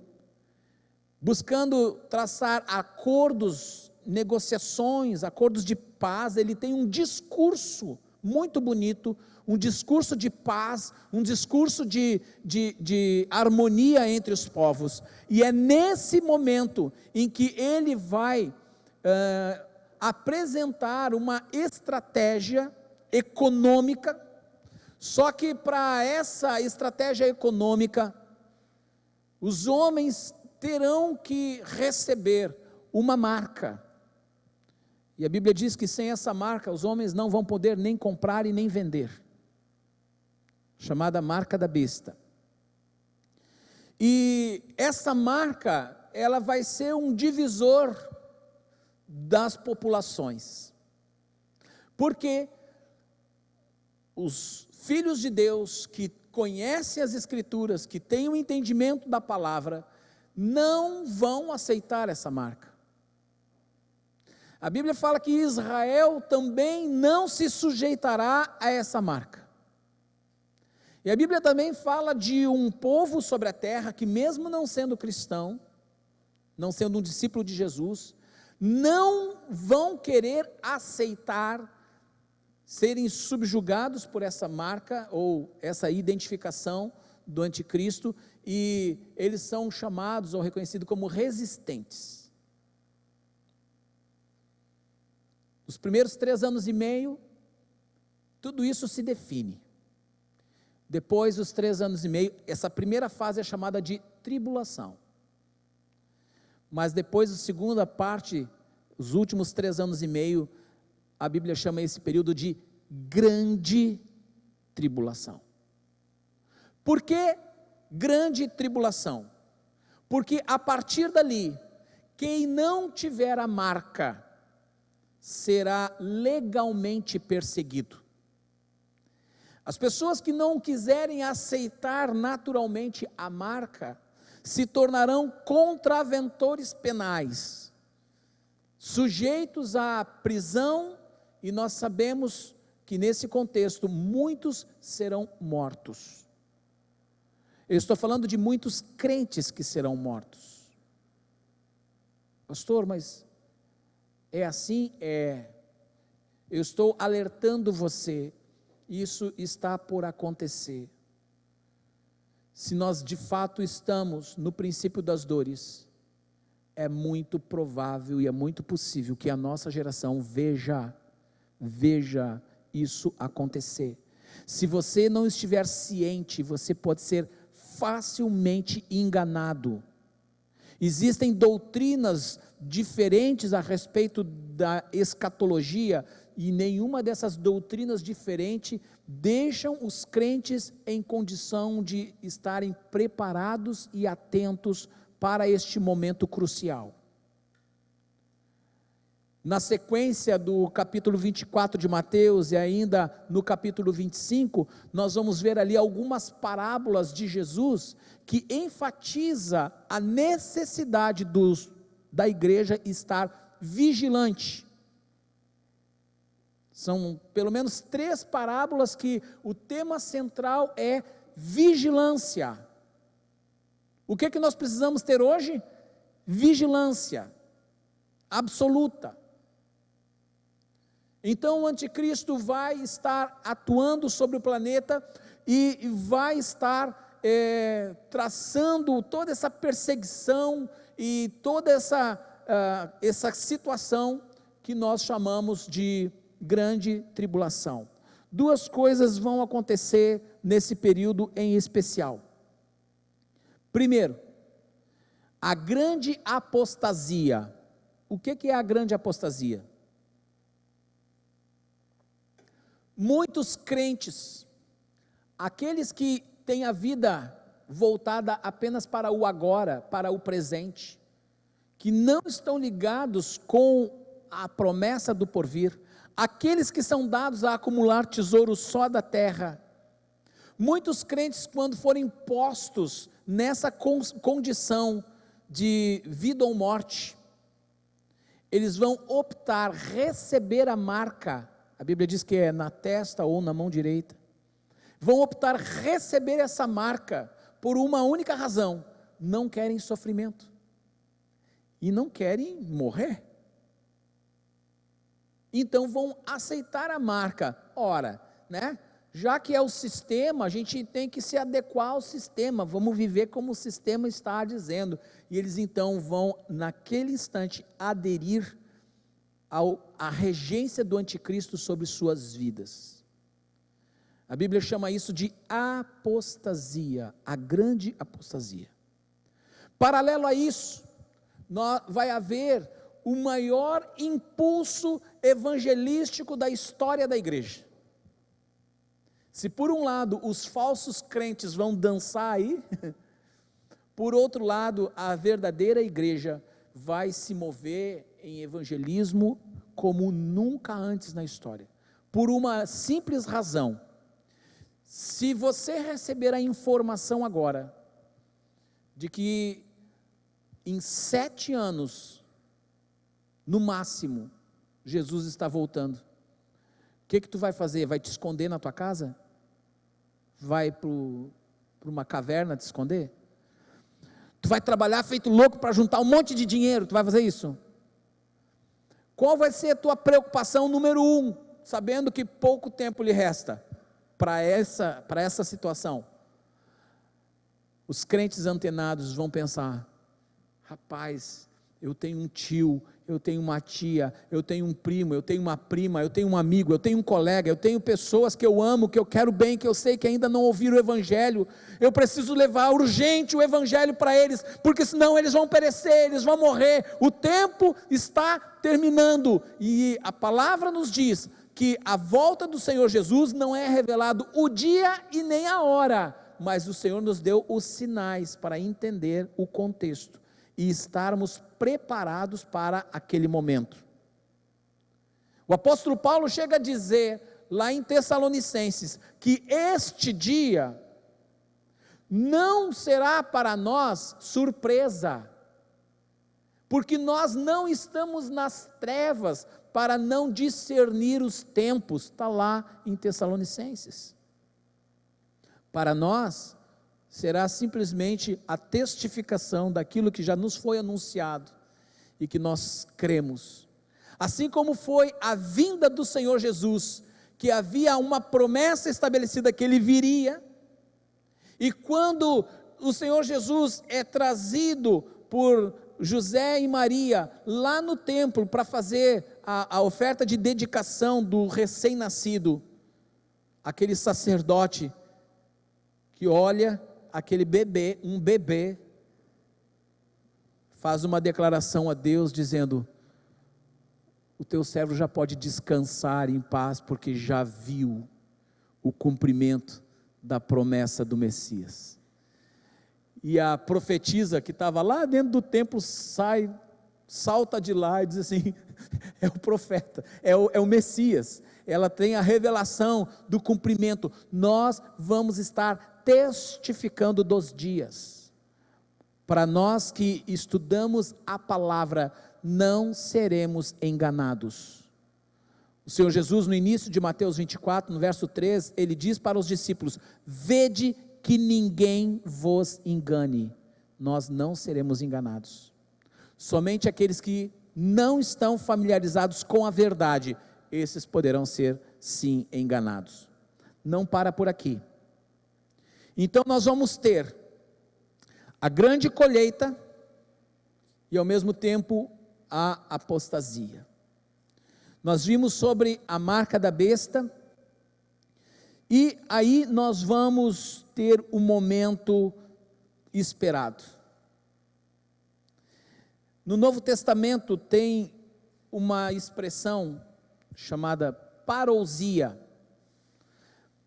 buscando traçar acordos, negociações, acordos de paz. Ele tem um discurso muito bonito, um discurso de paz, um discurso de harmonia entre os povos, e é nesse momento em que ele vai apresentar uma estratégia econômica. Só que para essa estratégia econômica, os homens terão que receber uma marca, e a Bíblia diz que sem essa marca, os homens não vão poder nem comprar e nem vender, chamada marca da besta. E essa marca, ela vai ser um divisor das populações. Porque os filhos de Deus que conhecem as Escrituras, que têm o entendimento da palavra, não vão aceitar essa marca. A Bíblia fala que Israel também não se sujeitará a essa marca. E a Bíblia também fala de um povo sobre a terra que, mesmo não sendo cristão, não sendo um discípulo de Jesus, não vão querer aceitar serem subjugados por essa marca ou essa identificação do anticristo, e eles são chamados ou reconhecidos como resistentes. Nos primeiros 3 anos e meio, tudo isso se define. Depois dos 3 anos e meio, essa primeira fase é chamada de tribulação. Mas depois da segunda parte, os últimos 3 anos e meio, a Bíblia chama esse período de grande tribulação. Por que grande tribulação? Porque a partir dali, quem não tiver a marca, será legalmente perseguido. As pessoas que não quiserem aceitar naturalmente a marca, se tornarão contraventores penais, sujeitos à prisão, e nós sabemos que nesse contexto muitos serão mortos. Eu estou falando de muitos crentes que serão mortos. Pastor, mas é assim? Eu estou alertando você, isso está por acontecer. Se nós de fato estamos no princípio das dores, é muito provável e é muito possível que a nossa geração veja isso acontecer. Se você não estiver ciente, você pode ser facilmente enganado. Existem doutrinas diferentes a respeito da escatologia, e nenhuma dessas doutrinas diferentes deixam os crentes em condição de estarem preparados e atentos para este momento crucial. Na sequência do capítulo 24 de Mateus e ainda no capítulo 25, nós vamos ver ali algumas parábolas de Jesus que enfatiza a necessidade da igreja estar vigilante. São pelo menos 3 parábolas que o tema central é vigilância. O que nós precisamos ter hoje? Vigilância absoluta. Então o anticristo vai estar atuando sobre o planeta e vai estar traçando toda essa perseguição e toda essa situação que nós chamamos de grande tribulação. 2 coisas vão acontecer nesse período em especial. Primeiro, a grande apostasia. O que é a grande apostasia? Muitos crentes, aqueles que têm a vida voltada apenas para o agora, para o presente, que não estão ligados com a promessa do porvir, aqueles que são dados a acumular tesouros só da terra, muitos crentes, quando forem postos nessa condição de vida ou morte, eles vão optar receber a marca. A Bíblia diz que é na testa ou na mão direita. Vão optar receber essa marca por uma única razão: não querem sofrimento e não querem morrer. Então vão aceitar a marca. Ora, já que é o sistema, a gente tem que se adequar ao sistema, vamos viver como o sistema está dizendo. E eles então vão, naquele instante, aderir à regência do anticristo sobre suas vidas. A Bíblia chama isso de apostasia, a grande apostasia. Paralelo a isso, vai haver o maior impulso evangelístico da história da igreja. Se por um lado os falsos crentes vão dançar aí, por outro lado a verdadeira igreja vai se mover em evangelismo como nunca antes na história. por uma simples razão. Se você receber a informação agora, de que em 7 anos, no máximo, Jesus está voltando, o que tu vai fazer? Vai te esconder na tua casa? Vai para uma caverna te esconder? Tu vai trabalhar feito louco para juntar um monte de dinheiro, tu vai fazer isso? Qual vai ser a tua preocupação número 1, sabendo que pouco tempo lhe resta para essa situação? Os crentes antenados vão pensar: rapaz, eu tenho um tio, eu tenho uma tia, eu tenho um primo, eu tenho uma prima, eu tenho um amigo, eu tenho um colega, eu tenho pessoas que eu amo, que eu quero bem, que eu sei que ainda não ouviram o Evangelho, eu preciso levar urgente o Evangelho para eles, porque senão eles vão perecer, eles vão morrer, o tempo está terminando, e a palavra nos diz que a volta do Senhor Jesus não é revelado o dia e nem a hora, mas o Senhor nos deu os sinais para entender o contexto, e estarmos preparados para aquele momento. O apóstolo Paulo chega a dizer, lá em Tessalonicenses, que este dia não será para nós surpresa, porque nós não estamos nas trevas para não discernir os tempos, está lá em Tessalonicenses. Para nós, será simplesmente a testificação daquilo que já nos foi anunciado e que nós cremos. Assim como foi a vinda do Senhor Jesus, que havia uma promessa estabelecida que Ele viria, e quando o Senhor Jesus é trazido por José e Maria lá no templo para fazer a oferta de dedicação do recém-nascido, aquele sacerdote que olha aquele bebê, um bebê, faz uma declaração a Deus dizendo: o teu servo já pode descansar em paz, porque já viu o cumprimento da promessa do Messias. E a profetisa que estava lá dentro do templo salta de lá e diz assim: é o profeta, é o Messias. Ela tem a revelação do cumprimento. Nós vamos estar testificando dos dias. Para nós que estudamos a palavra, não seremos enganados. O Senhor Jesus, no início de Mateus 24, no verso 3, ele diz para os discípulos: vede que ninguém vos engane. Nós não seremos enganados. Somente aqueles que não estão familiarizados com a verdade, esses poderão ser sim enganados. Não para por aqui. Então nós vamos ter a grande colheita e ao mesmo tempo a apostasia. Nós vimos sobre a marca da besta, e aí nós vamos ter o momento esperado. No Novo Testamento tem uma expressão chamada parousia.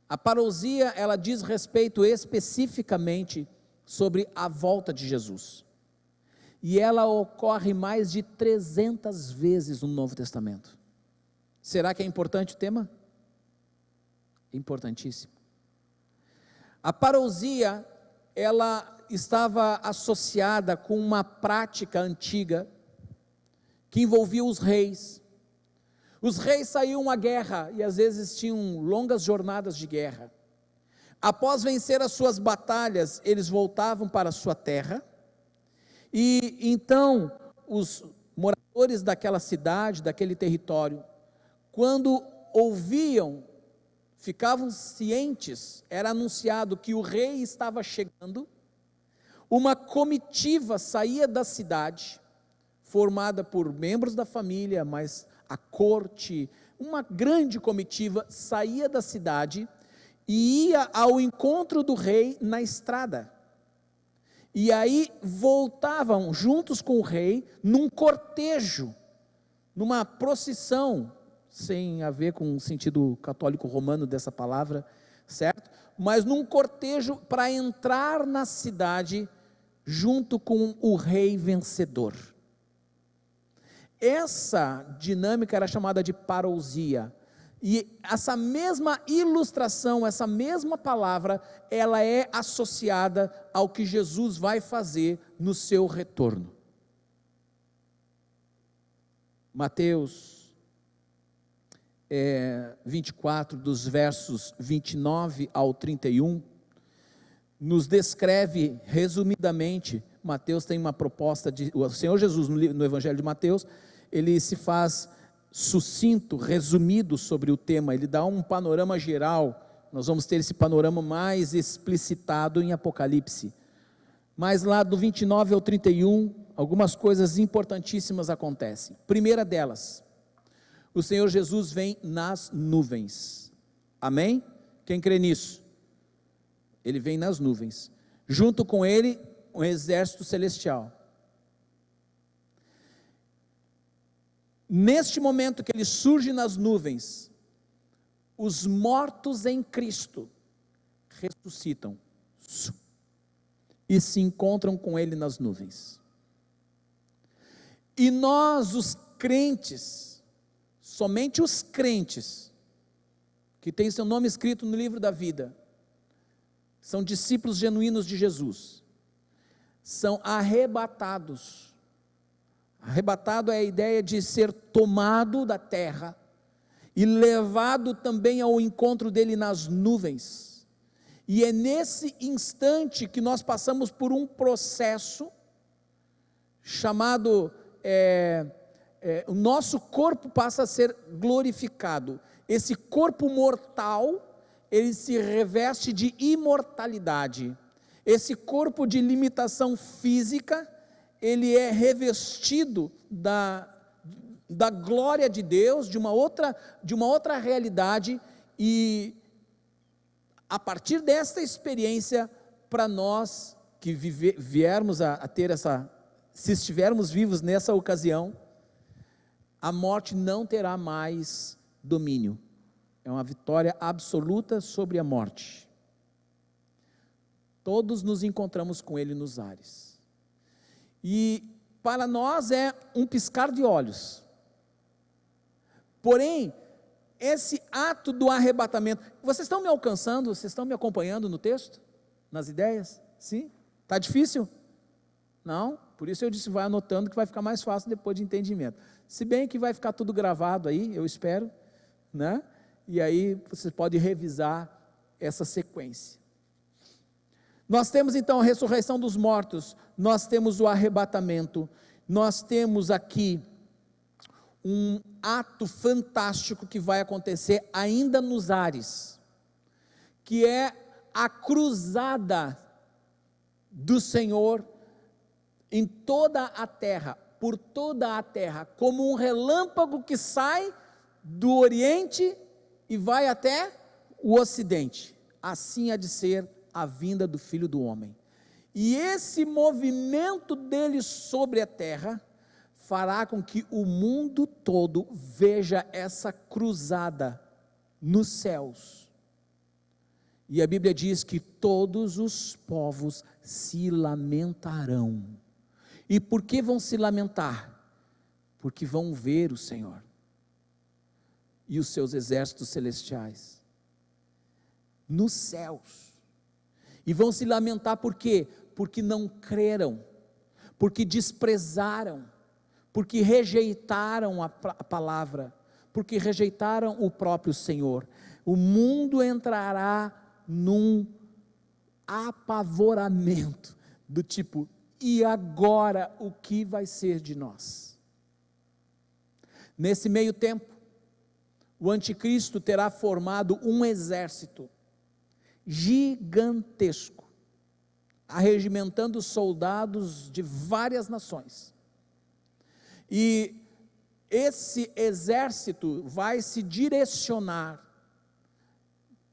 A parousia, ela diz respeito especificamente sobre a volta de Jesus, e ela ocorre mais de 300 vezes no Novo Testamento. Será que é importante o tema? Importantíssimo. A parousia, ela estava associada com uma prática antiga, que envolvia os reis. Os reis saíam à guerra, e às vezes tinham longas jornadas de guerra. Após vencer as suas batalhas, eles voltavam para a sua terra, e então os moradores daquela cidade, daquele território, quando ouviam, ficavam cientes, era anunciado que o rei estava chegando, uma comitiva saía da cidade, formada por membros da família, mas a corte, uma grande comitiva saía da cidade e ia ao encontro do rei na estrada, e aí voltavam juntos com o rei, num cortejo, numa procissão, sem a ver com o sentido católico romano dessa palavra, certo? Mas num cortejo para entrar na cidade, junto com o rei vencedor. Essa dinâmica era chamada de parousia, E essa mesma ilustração, essa mesma palavra, ela é associada ao que Jesus vai fazer no seu retorno. Mateus 24, dos versos 29 ao 31, nos descreve resumidamente. Mateus tem uma proposta o Senhor Jesus no Evangelho de Mateus, ele se faz sucinto, resumido sobre o tema, ele dá um panorama geral. Nós vamos ter esse panorama mais explicitado em Apocalipse, mas lá do 29 ao 31, algumas coisas importantíssimas acontecem. Primeira delas, o Senhor Jesus vem nas nuvens, amém? Quem crê nisso? Ele vem nas nuvens, junto com ele um exército celestial. Neste momento que ele surge nas nuvens, os mortos em Cristo ressuscitam e se encontram com ele nas nuvens. E nós, os crentes, somente os crentes, que têm seu nome escrito no livro da vida, são discípulos genuínos de Jesus, são arrebatados. Arrebatado é a ideia de ser tomado da terra e levado também ao encontro dele nas nuvens. E é nesse instante que nós passamos por um processo chamado, o nosso corpo passa a ser glorificado. Esse corpo mortal, ele se reveste de imortalidade. Esse corpo de limitação física, ele é revestido da glória de Deus, de uma outra realidade, e a partir desta experiência, para nós que viermos a ter se estivermos vivos nessa ocasião, a morte não terá mais domínio, é uma vitória absoluta sobre a morte. Todos nos encontramos com ele nos ares. E para nós é um piscar de olhos. Porém, esse ato do arrebatamento, vocês estão me alcançando, vocês estão me acompanhando no texto? Nas ideias? Sim? Está difícil? Não? Por isso eu disse, vai anotando que vai ficar mais fácil depois de entendimento. Se bem que vai ficar tudo gravado aí, eu espero, né? E aí você pode revisar essa sequência. Nós temos então a ressurreição dos mortos, nós temos o arrebatamento, nós temos aqui um ato fantástico que vai acontecer ainda nos ares, que é a cruzada do Senhor em toda a terra, por toda a terra, como um relâmpago que sai do Oriente e vai até o Ocidente. Assim há de ser a vinda do Filho do Homem. E esse movimento dele sobre a terra fará com que o mundo todo veja essa cruzada nos céus. E a Bíblia diz que todos os povos se lamentarão. E por que vão se lamentar? Porque vão ver o Senhor e os seus exércitos celestiais nos céus. E vão se lamentar por quê? Porque não creram, porque desprezaram, porque rejeitaram a palavra, porque rejeitaram o próprio Senhor. O mundo entrará num apavoramento do tipo, e agora o que vai ser de nós? Nesse meio tempo, o anticristo terá formado um exército gigantesco, arregimentando soldados de várias nações, e esse exército vai se direcionar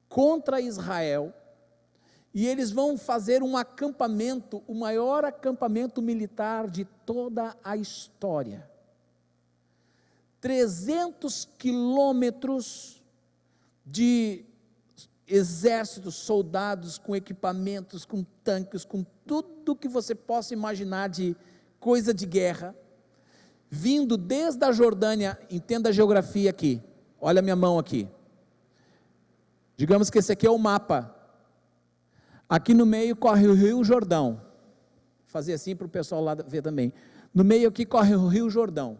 contra Israel, e eles vão fazer um acampamento, o maior acampamento militar de toda a história, 300 quilômetros de exércitos, soldados com equipamentos, com tanques, com tudo que você possa imaginar de coisa de guerra, vindo desde a Jordânia. Entenda a geografia aqui, olha a minha mão aqui, Digamos que esse aqui é o mapa. Aqui no meio corre o Rio Jordão. Vou fazer assim para o pessoal lá ver também. No meio aqui corre o Rio Jordão.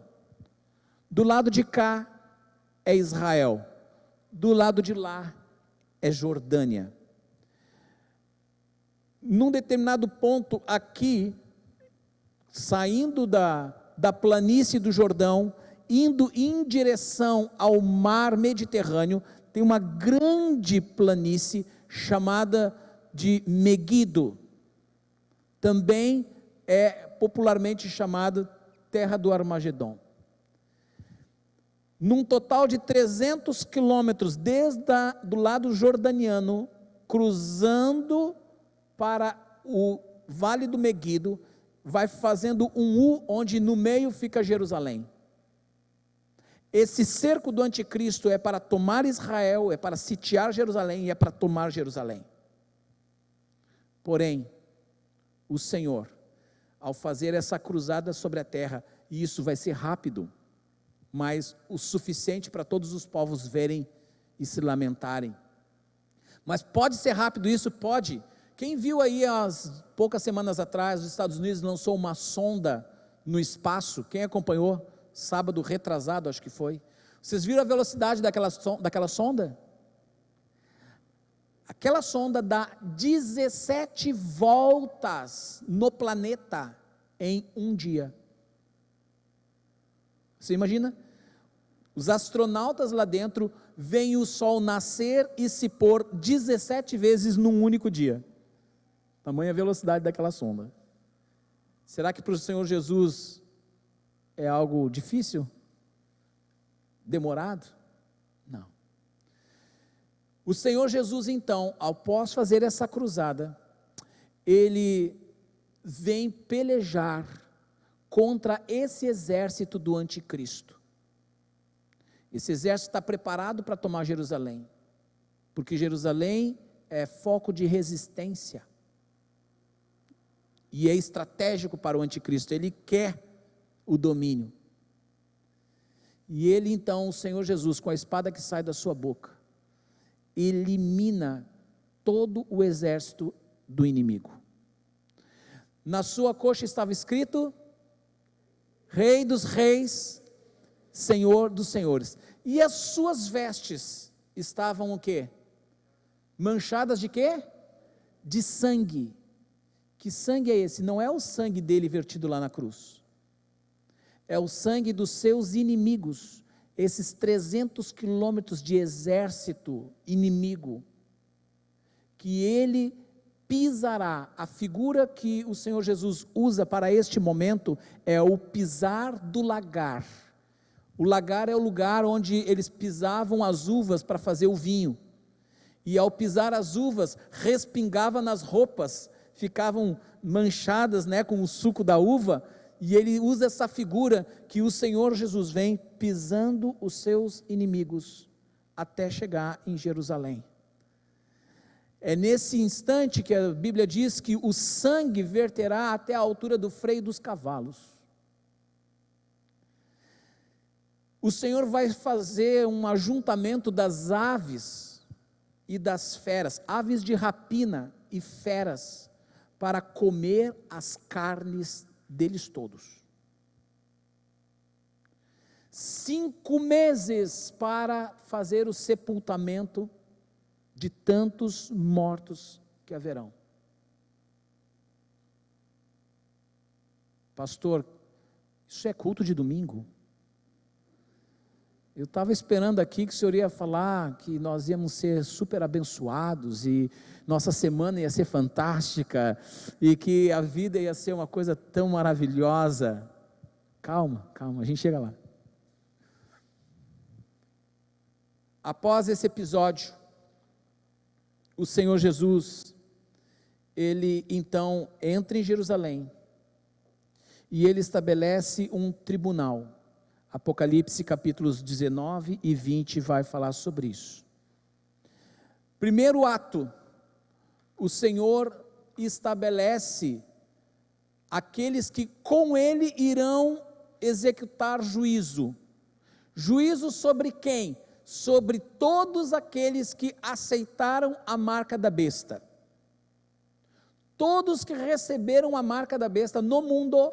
Do lado de cá é Israel. Do lado de lá é Jordânia. Num determinado ponto aqui, saindo da planície do Jordão, indo em direção ao mar Mediterrâneo, tem uma grande planície chamada de Meguido. Também é popularmente chamada Terra do Armagedon. Num total de 300 quilômetros, do lado jordaniano, cruzando para o Vale do Meguido, vai fazendo um U, onde no meio fica Jerusalém. Esse cerco do anticristo é para tomar Israel, é para sitiar Jerusalém e é para tomar Jerusalém. Porém, o Senhor, ao fazer essa cruzada sobre a terra, e isso vai ser rápido, mas o suficiente para todos os povos verem e se lamentarem. Mas pode ser rápido isso? Pode. Quem viu aí as poucas semanas atrás, os Estados Unidos lançou uma sonda no espaço? Quem acompanhou? Sábado retrasado, acho que foi. Vocês viram a velocidade daquela sonda? Aquela sonda dá 17 voltas no planeta em um dia. Você imagina? Os astronautas lá dentro veem o Sol nascer e se pôr 17 vezes num único dia. Tamanha velocidade daquela sonda. Será que para o Senhor Jesus é algo difícil? Demorado? Não. O Senhor Jesus, então, após fazer essa cruzada, ele vem pelejar contra esse exército do anticristo. Esse exército está preparado para tomar Jerusalém, porque Jerusalém é foco de resistência, e é estratégico para o anticristo, ele quer o domínio, e ele então, o Senhor Jesus, com a espada que sai da sua boca, elimina todo o exército do inimigo. Na sua coxa estava escrito: Rei dos reis, Senhor dos senhores. E as suas vestes estavam o quê? Manchadas de quê? De sangue. Que sangue é esse? Não é o sangue dele vertido lá na cruz. É o sangue dos seus inimigos. Esses 300 quilômetros de exército inimigo, que ele pisará. A figura que o Senhor Jesus usa para este momento é o pisar do lagar. O lagar é o lugar onde eles pisavam as uvas para fazer o vinho, e ao pisar as uvas, respingava nas roupas, ficavam manchadas, com o suco da uva, e ele usa essa figura que o Senhor Jesus vem pisando os seus inimigos, até chegar em Jerusalém. É nesse instante que a Bíblia diz que o sangue verterá até a altura do freio dos cavalos. O Senhor vai fazer um ajuntamento das aves e das feras, aves de rapina e feras, para comer as carnes deles todos. 5 meses para fazer o sepultamento de tantos mortos que haverão. Pastor, isso é culto de domingo? Eu estava esperando aqui que o senhor ia falar que nós íamos ser super abençoados e nossa semana ia ser fantástica e que a vida ia ser uma coisa tão maravilhosa. Calma, a gente chega lá. Após esse episódio, o Senhor Jesus, ele então entra em Jerusalém e ele estabelece um tribunal. Apocalipse capítulos 19 e 20 vai falar sobre isso. Primeiro ato, o Senhor estabelece aqueles que com ele irão executar juízo. Juízo sobre quem? sobre todos aqueles que aceitaram a marca da besta. Todos que receberam a marca da besta no mundo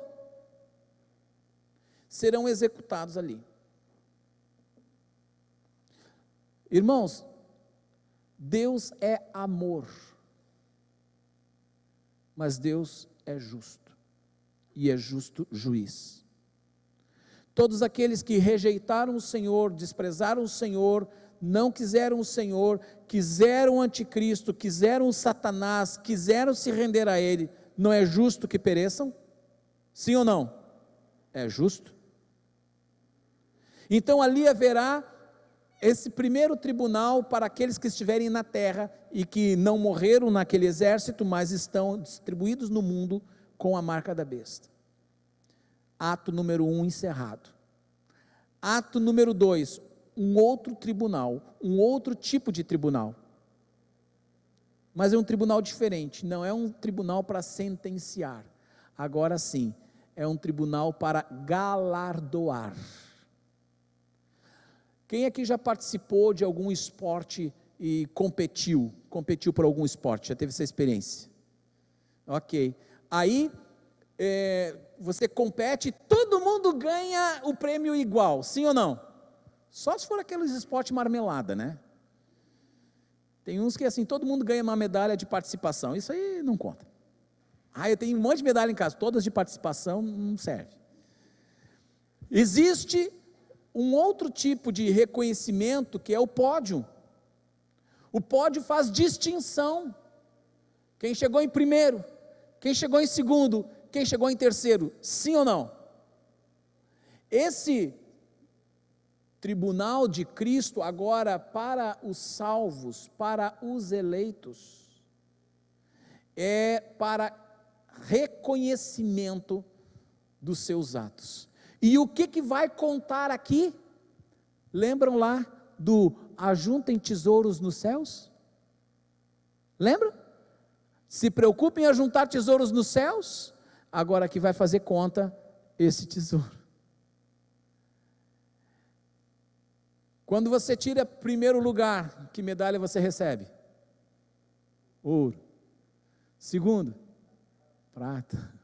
serão executados ali. Irmãos, Deus é amor, mas Deus é justo, e é justo juiz. Todos aqueles que rejeitaram o Senhor, desprezaram o Senhor, não quiseram o Senhor, quiseram o anticristo, quiseram o Satanás, quiseram se render a ele, não é justo que pereçam? Sim ou não? É justo. Então ali haverá esse primeiro tribunal para aqueles que estiverem na terra e que não morreram naquele exército, mas estão distribuídos no mundo com a marca da besta. Ato número 1 encerrado. Ato número 2, um outro tribunal, um outro tipo de tribunal. Mas é um tribunal diferente, não é um tribunal para sentenciar. Agora sim, é um tribunal para galardoar. Quem aqui já participou de algum esporte e competiu por algum esporte, já teve essa experiência? Ok, aí você compete, todo mundo ganha o prêmio igual, sim ou não? Só se for aqueles esportes marmelada, né? Tem uns que assim, todo mundo ganha uma medalha de participação, isso aí não conta. Eu tenho um monte de medalha em casa, todas de participação, não serve. Existe um outro tipo de reconhecimento que é o pódio. O pódio faz distinção. Quem chegou em primeiro, quem chegou em segundo, quem chegou em terceiro, sim ou não? Esse tribunal de Cristo agora para os salvos, para os eleitos, é para reconhecimento dos seus atos. E o que vai contar aqui? Lembram lá do ajuntem tesouros nos céus? Lembram? Se preocupem em ajuntar tesouros nos céus, agora aqui vai fazer conta esse tesouro. Quando você tira primeiro lugar, que medalha você recebe? Ouro. Segundo, prata.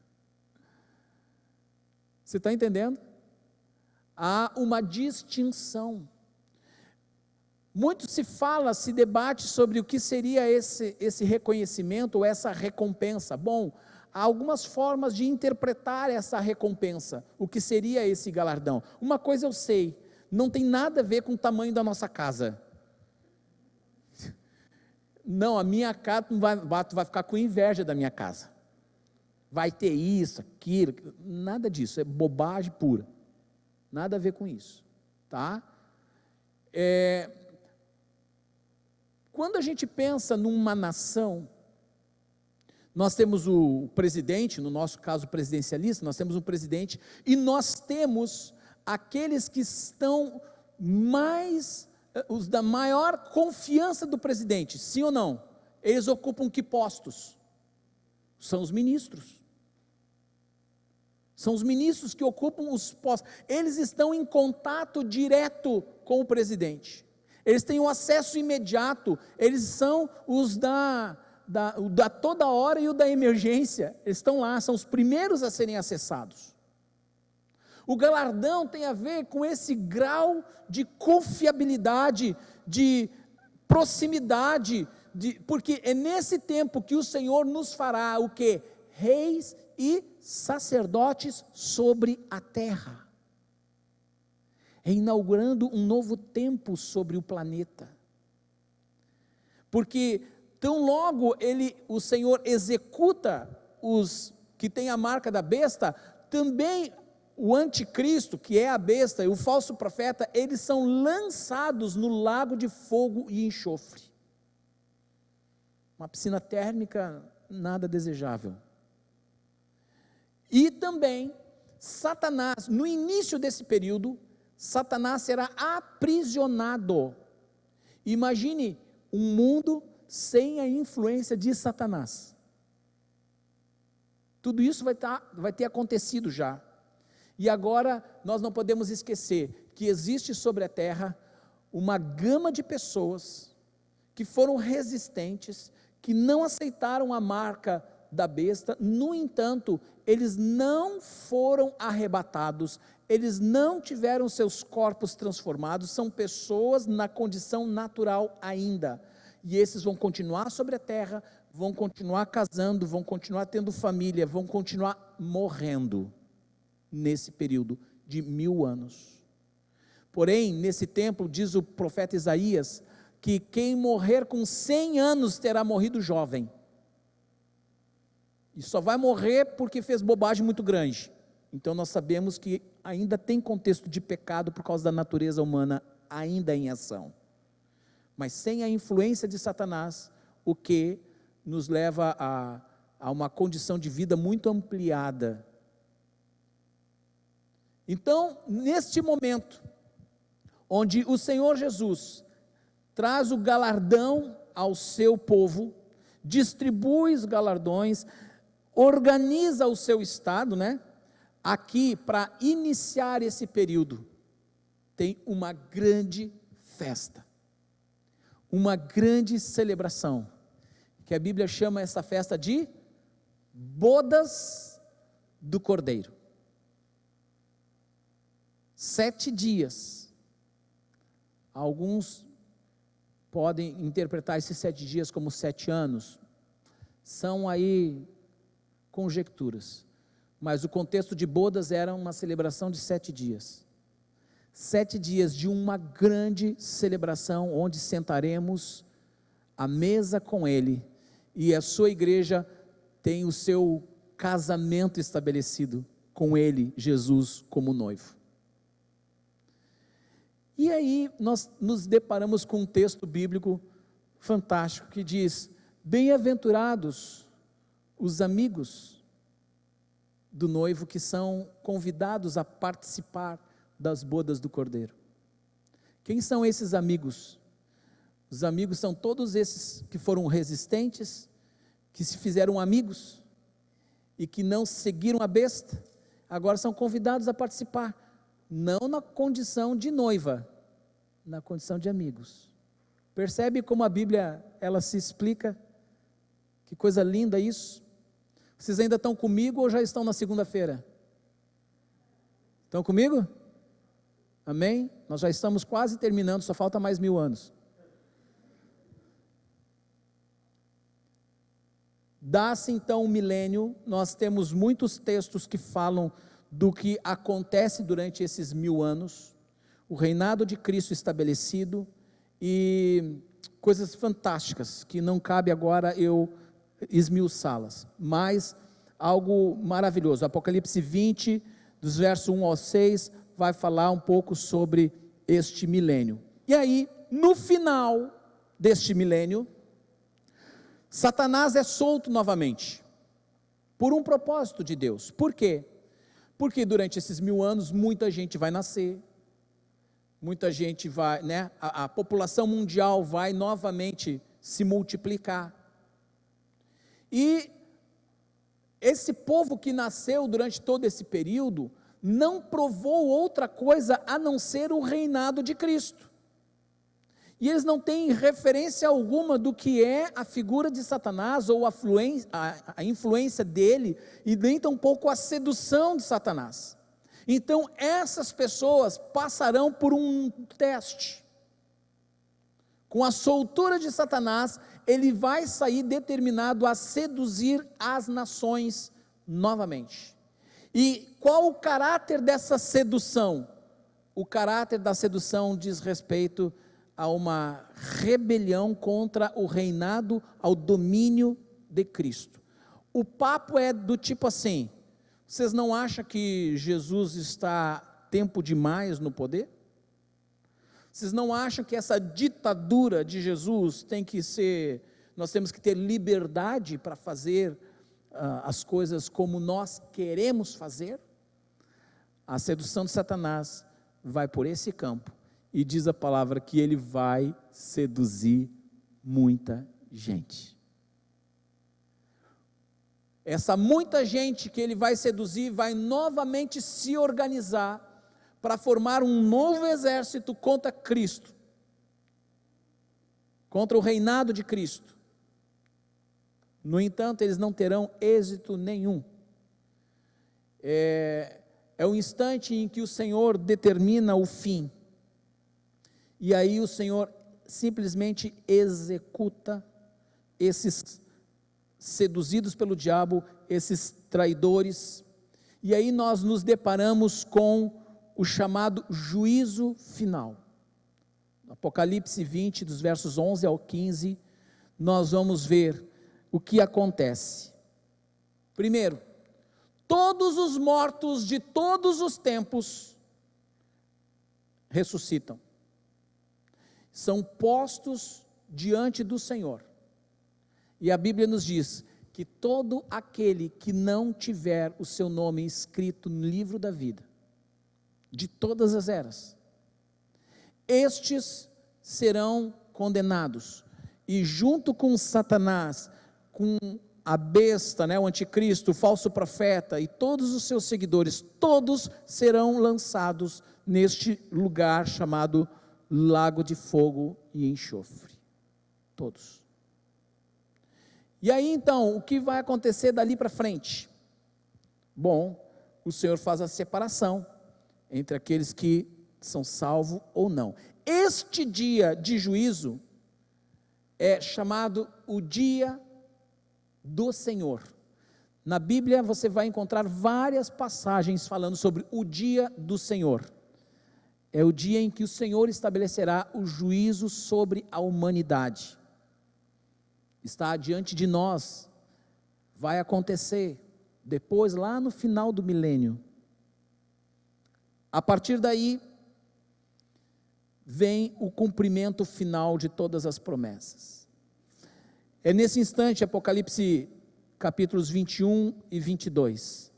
Você está entendendo? Há uma distinção. Muito se fala, se debate sobre o que seria esse reconhecimento ou essa recompensa. Bom, há algumas formas de interpretar essa recompensa, o que seria esse galardão. Uma coisa eu sei, não tem nada a ver com o tamanho da nossa casa. Não, a minha casa, tu vai ficar com inveja da minha casa. Vai ter isso, aquilo, nada disso, é bobagem pura. Nada a ver com isso, tá? Quando a gente pensa numa nação, nós temos o presidente, no nosso caso presidencialista, nós temos um presidente, e nós temos aqueles que estão os da maior confiança do presidente, sim ou não? Eles ocupam que postos? São os ministros. São os ministros que ocupam os postos. Eles estão em contato direto com o presidente. Eles têm o acesso imediato. Eles são os da toda hora e o da emergência. Eles estão lá, são os primeiros a serem acessados. O galardão tem a ver com esse grau de confiabilidade, de proximidade, porque é nesse tempo que o Senhor nos fará o quê? Reis e sacerdotes sobre a terra, inaugurando um novo tempo sobre o planeta, porque tão logo o Senhor executa os que têm a marca da besta, também o anticristo, que é a besta, e o falso profeta, eles são lançados no lago de fogo e enxofre, uma piscina térmica nada desejável. E também, Satanás, no início desse período, Satanás será aprisionado. Imagine um mundo sem a influência de Satanás. Tudo isso vai ter acontecido já. E agora, nós não podemos esquecer que existe sobre a terra uma gama de pessoas que foram resistentes, que não aceitaram a marca da besta. No entanto, eles não foram arrebatados, eles não tiveram seus corpos transformados, são pessoas na condição natural ainda, e esses vão continuar sobre a terra, vão continuar casando, vão continuar tendo família, vão continuar morrendo, nesse período de 1000 anos. Porém, nesse tempo, diz o profeta Isaías, que quem morrer com 100 anos terá morrido jovem, e só vai morrer porque fez bobagem muito grande. Então nós sabemos que ainda tem contexto de pecado por causa da natureza humana ainda em ação, mas sem a influência de Satanás, o que nos leva a uma condição de vida muito ampliada. Então, neste momento, onde o Senhor Jesus traz o galardão ao seu povo, distribui os galardões, organiza o seu estado, aqui para iniciar esse período, tem uma grande festa, uma grande celebração, que a Bíblia chama essa festa de Bodas do Cordeiro. 7 dias, alguns podem interpretar esses 7 dias como 7 anos, são aí conjecturas, mas o contexto de bodas era uma celebração de 7 dias, 7 dias de uma grande celebração, onde sentaremos à mesa com Ele, e a sua igreja tem o seu casamento estabelecido com Ele, Jesus, como noivo. E aí nós nos deparamos com um texto bíblico fantástico, que diz: bem-aventurados os amigos do noivo, que são convidados a participar das bodas do Cordeiro. Quem são esses amigos? Os amigos são todos esses que foram resistentes, que se fizeram amigos, e que não seguiram a besta, agora são convidados a participar, não na condição de noiva, na condição de amigos. Percebe como a Bíblia, ela se explica? Que coisa linda isso. Vocês ainda estão comigo ou já estão na segunda-feira? Estão comigo? Amém? Nós já estamos quase terminando, só falta mais 1000 anos. Dá-se então um milênio, nós temos muitos textos que falam do que acontece durante esses 1000 anos, o reinado de Cristo estabelecido, e coisas fantásticas, que não cabe agora eu esmiuçá-las, mas algo maravilhoso. Apocalipse 20, dos versos 1 ao 6, vai falar um pouco sobre este milênio. E aí, no final deste milênio, Satanás é solto novamente, por um propósito de Deus. Por quê? Porque durante esses 1000 anos, muita gente vai nascer, muita gente vai, a população mundial vai novamente se multiplicar, e esse povo que nasceu durante todo esse período, não provou outra coisa a não ser o reinado de Cristo, e eles não têm referência alguma do que é a figura de Satanás, ou a influência dele, e nem tampouco a sedução de Satanás. Então essas pessoas passarão por um teste. Com a soltura de Satanás, ele vai sair determinado a seduzir as nações novamente. E qual o caráter dessa sedução? O caráter da sedução diz respeito a uma rebelião contra o reinado, ao domínio de Cristo. O papo é do tipo assim: vocês não acham que Jesus está tempo demais no poder? Vocês não acham que essa ditadura de Jesus tem que ser, nós temos que ter liberdade para fazer as coisas como nós queremos fazer? A sedução de Satanás vai por esse campo, e diz a palavra que ele vai seduzir muita gente. Essa muita gente que ele vai seduzir, vai novamente se organizar, para formar um novo exército contra Cristo, contra o reinado de Cristo. No entanto, eles não terão êxito nenhum. É o instante em que o Senhor determina o fim, e aí o Senhor simplesmente executa esses seduzidos pelo diabo, esses traidores, e aí nós nos deparamos com o chamado juízo final. Apocalipse 20, dos versos 11 ao 15, nós vamos ver o que acontece. Primeiro, todos os mortos de todos os tempos ressuscitam, são postos diante do Senhor, e a Bíblia nos diz que todo aquele que não tiver o seu nome escrito no livro da vida, de todas as eras, estes serão condenados, e junto com Satanás, com a besta, o anticristo, o falso profeta e todos os seus seguidores, todos serão lançados neste lugar chamado lago de fogo e enxofre, todos. E aí então, o que vai acontecer dali para frente? Bom, o Senhor faz a separação entre aqueles que são salvos ou não. Este dia de juízo é chamado o dia do Senhor. Na Bíblia você vai encontrar várias passagens falando sobre o dia do Senhor. É o dia em que o Senhor estabelecerá o juízo sobre a humanidade. Está diante de nós, vai acontecer depois, lá no final do milênio. A partir daí, vem o cumprimento final de todas as promessas. É nesse instante, Apocalipse capítulos 21 e 22,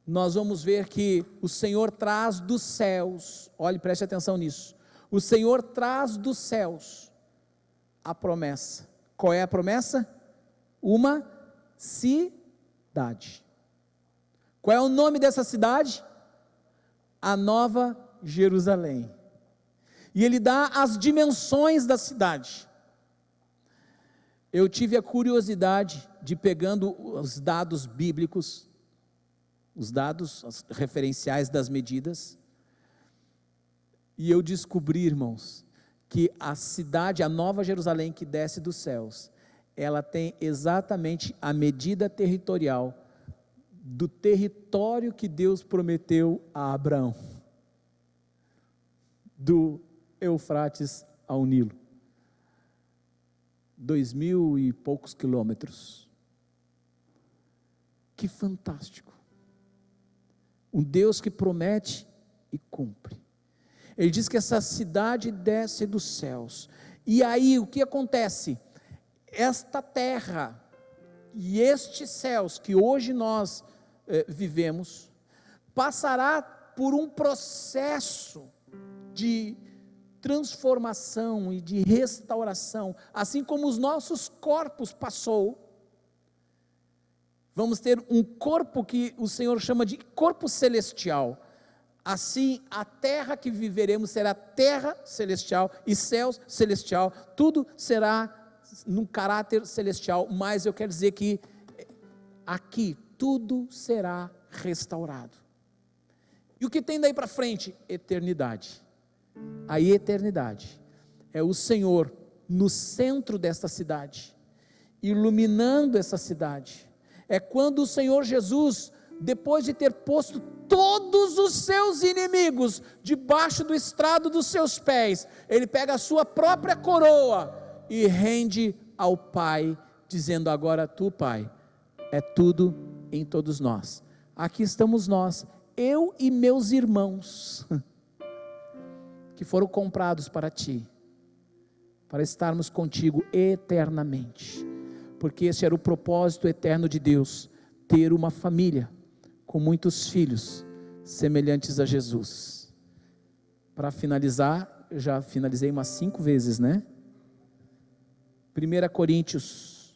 nós vamos ver que o Senhor traz dos céus, olhe, preste atenção nisso, o Senhor traz dos céus a promessa. Qual é a promessa? Uma cidade. Qual é o nome dessa cidade? A Nova Jerusalém. E ele dá as dimensões da cidade. Eu tive a curiosidade de, pegando os dados bíblicos, os dados referenciais das medidas, e eu descobri, irmãos, que a cidade, a Nova Jerusalém que desce dos céus, ela tem exatamente a medida territorial do território que Deus prometeu a Abraão, do Eufrates ao Nilo, 2.000 e poucos quilômetros. Que fantástico! Um Deus que promete e cumpre. Ele diz que essa cidade desce dos céus, e aí o que acontece? Esta terra e estes céus que hoje nós vivemos, passará por um processo de transformação e de restauração, assim como os nossos corpos passou. Vamos ter um corpo que o Senhor chama de corpo celestial. Assim, a terra que viveremos será terra celestial e céu celestial, tudo será num caráter celestial, mas eu quero dizer que aqui tudo será restaurado. E o que tem daí para frente? Eternidade. A eternidade é o Senhor no centro desta cidade, iluminando essa cidade. É quando o Senhor Jesus, depois de ter posto todos os seus inimigos debaixo do estrado dos seus pés, ele pega a sua própria coroa e rende ao Pai, dizendo: agora tu, Pai, é tudo em todos nós. Aqui estamos nós, eu e meus irmãos, que foram comprados para ti, para estarmos contigo eternamente, porque esse era o propósito eterno de Deus, ter uma família com muitos filhos semelhantes a Jesus. Para finalizar, eu já finalizei umas 5 vezes, né? 1 Coríntios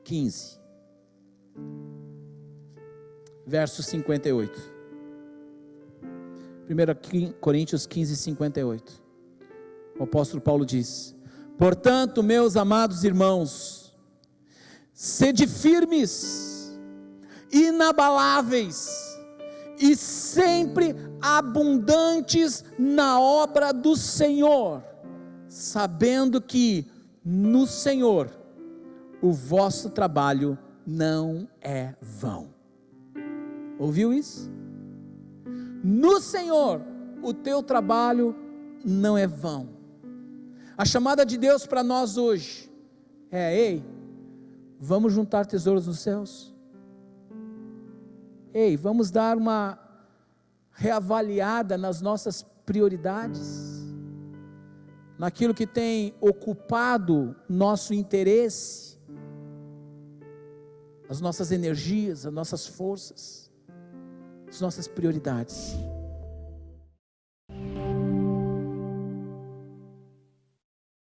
15, verso 58. 1 Coríntios 15, 58. O apóstolo Paulo diz: portanto, meus amados irmãos, sede firmes, inabaláveis e sempre abundantes na obra do Senhor, sabendo que no Senhor o vosso trabalho não é vão. Ouviu isso? No Senhor o teu trabalho não é vão. A chamada de Deus para nós hoje é: ei, vamos juntar tesouros nos céus? Ei, vamos dar uma reavaliada nas nossas prioridades, naquilo que tem ocupado nosso interesse, as nossas energias, as nossas forças, as nossas prioridades.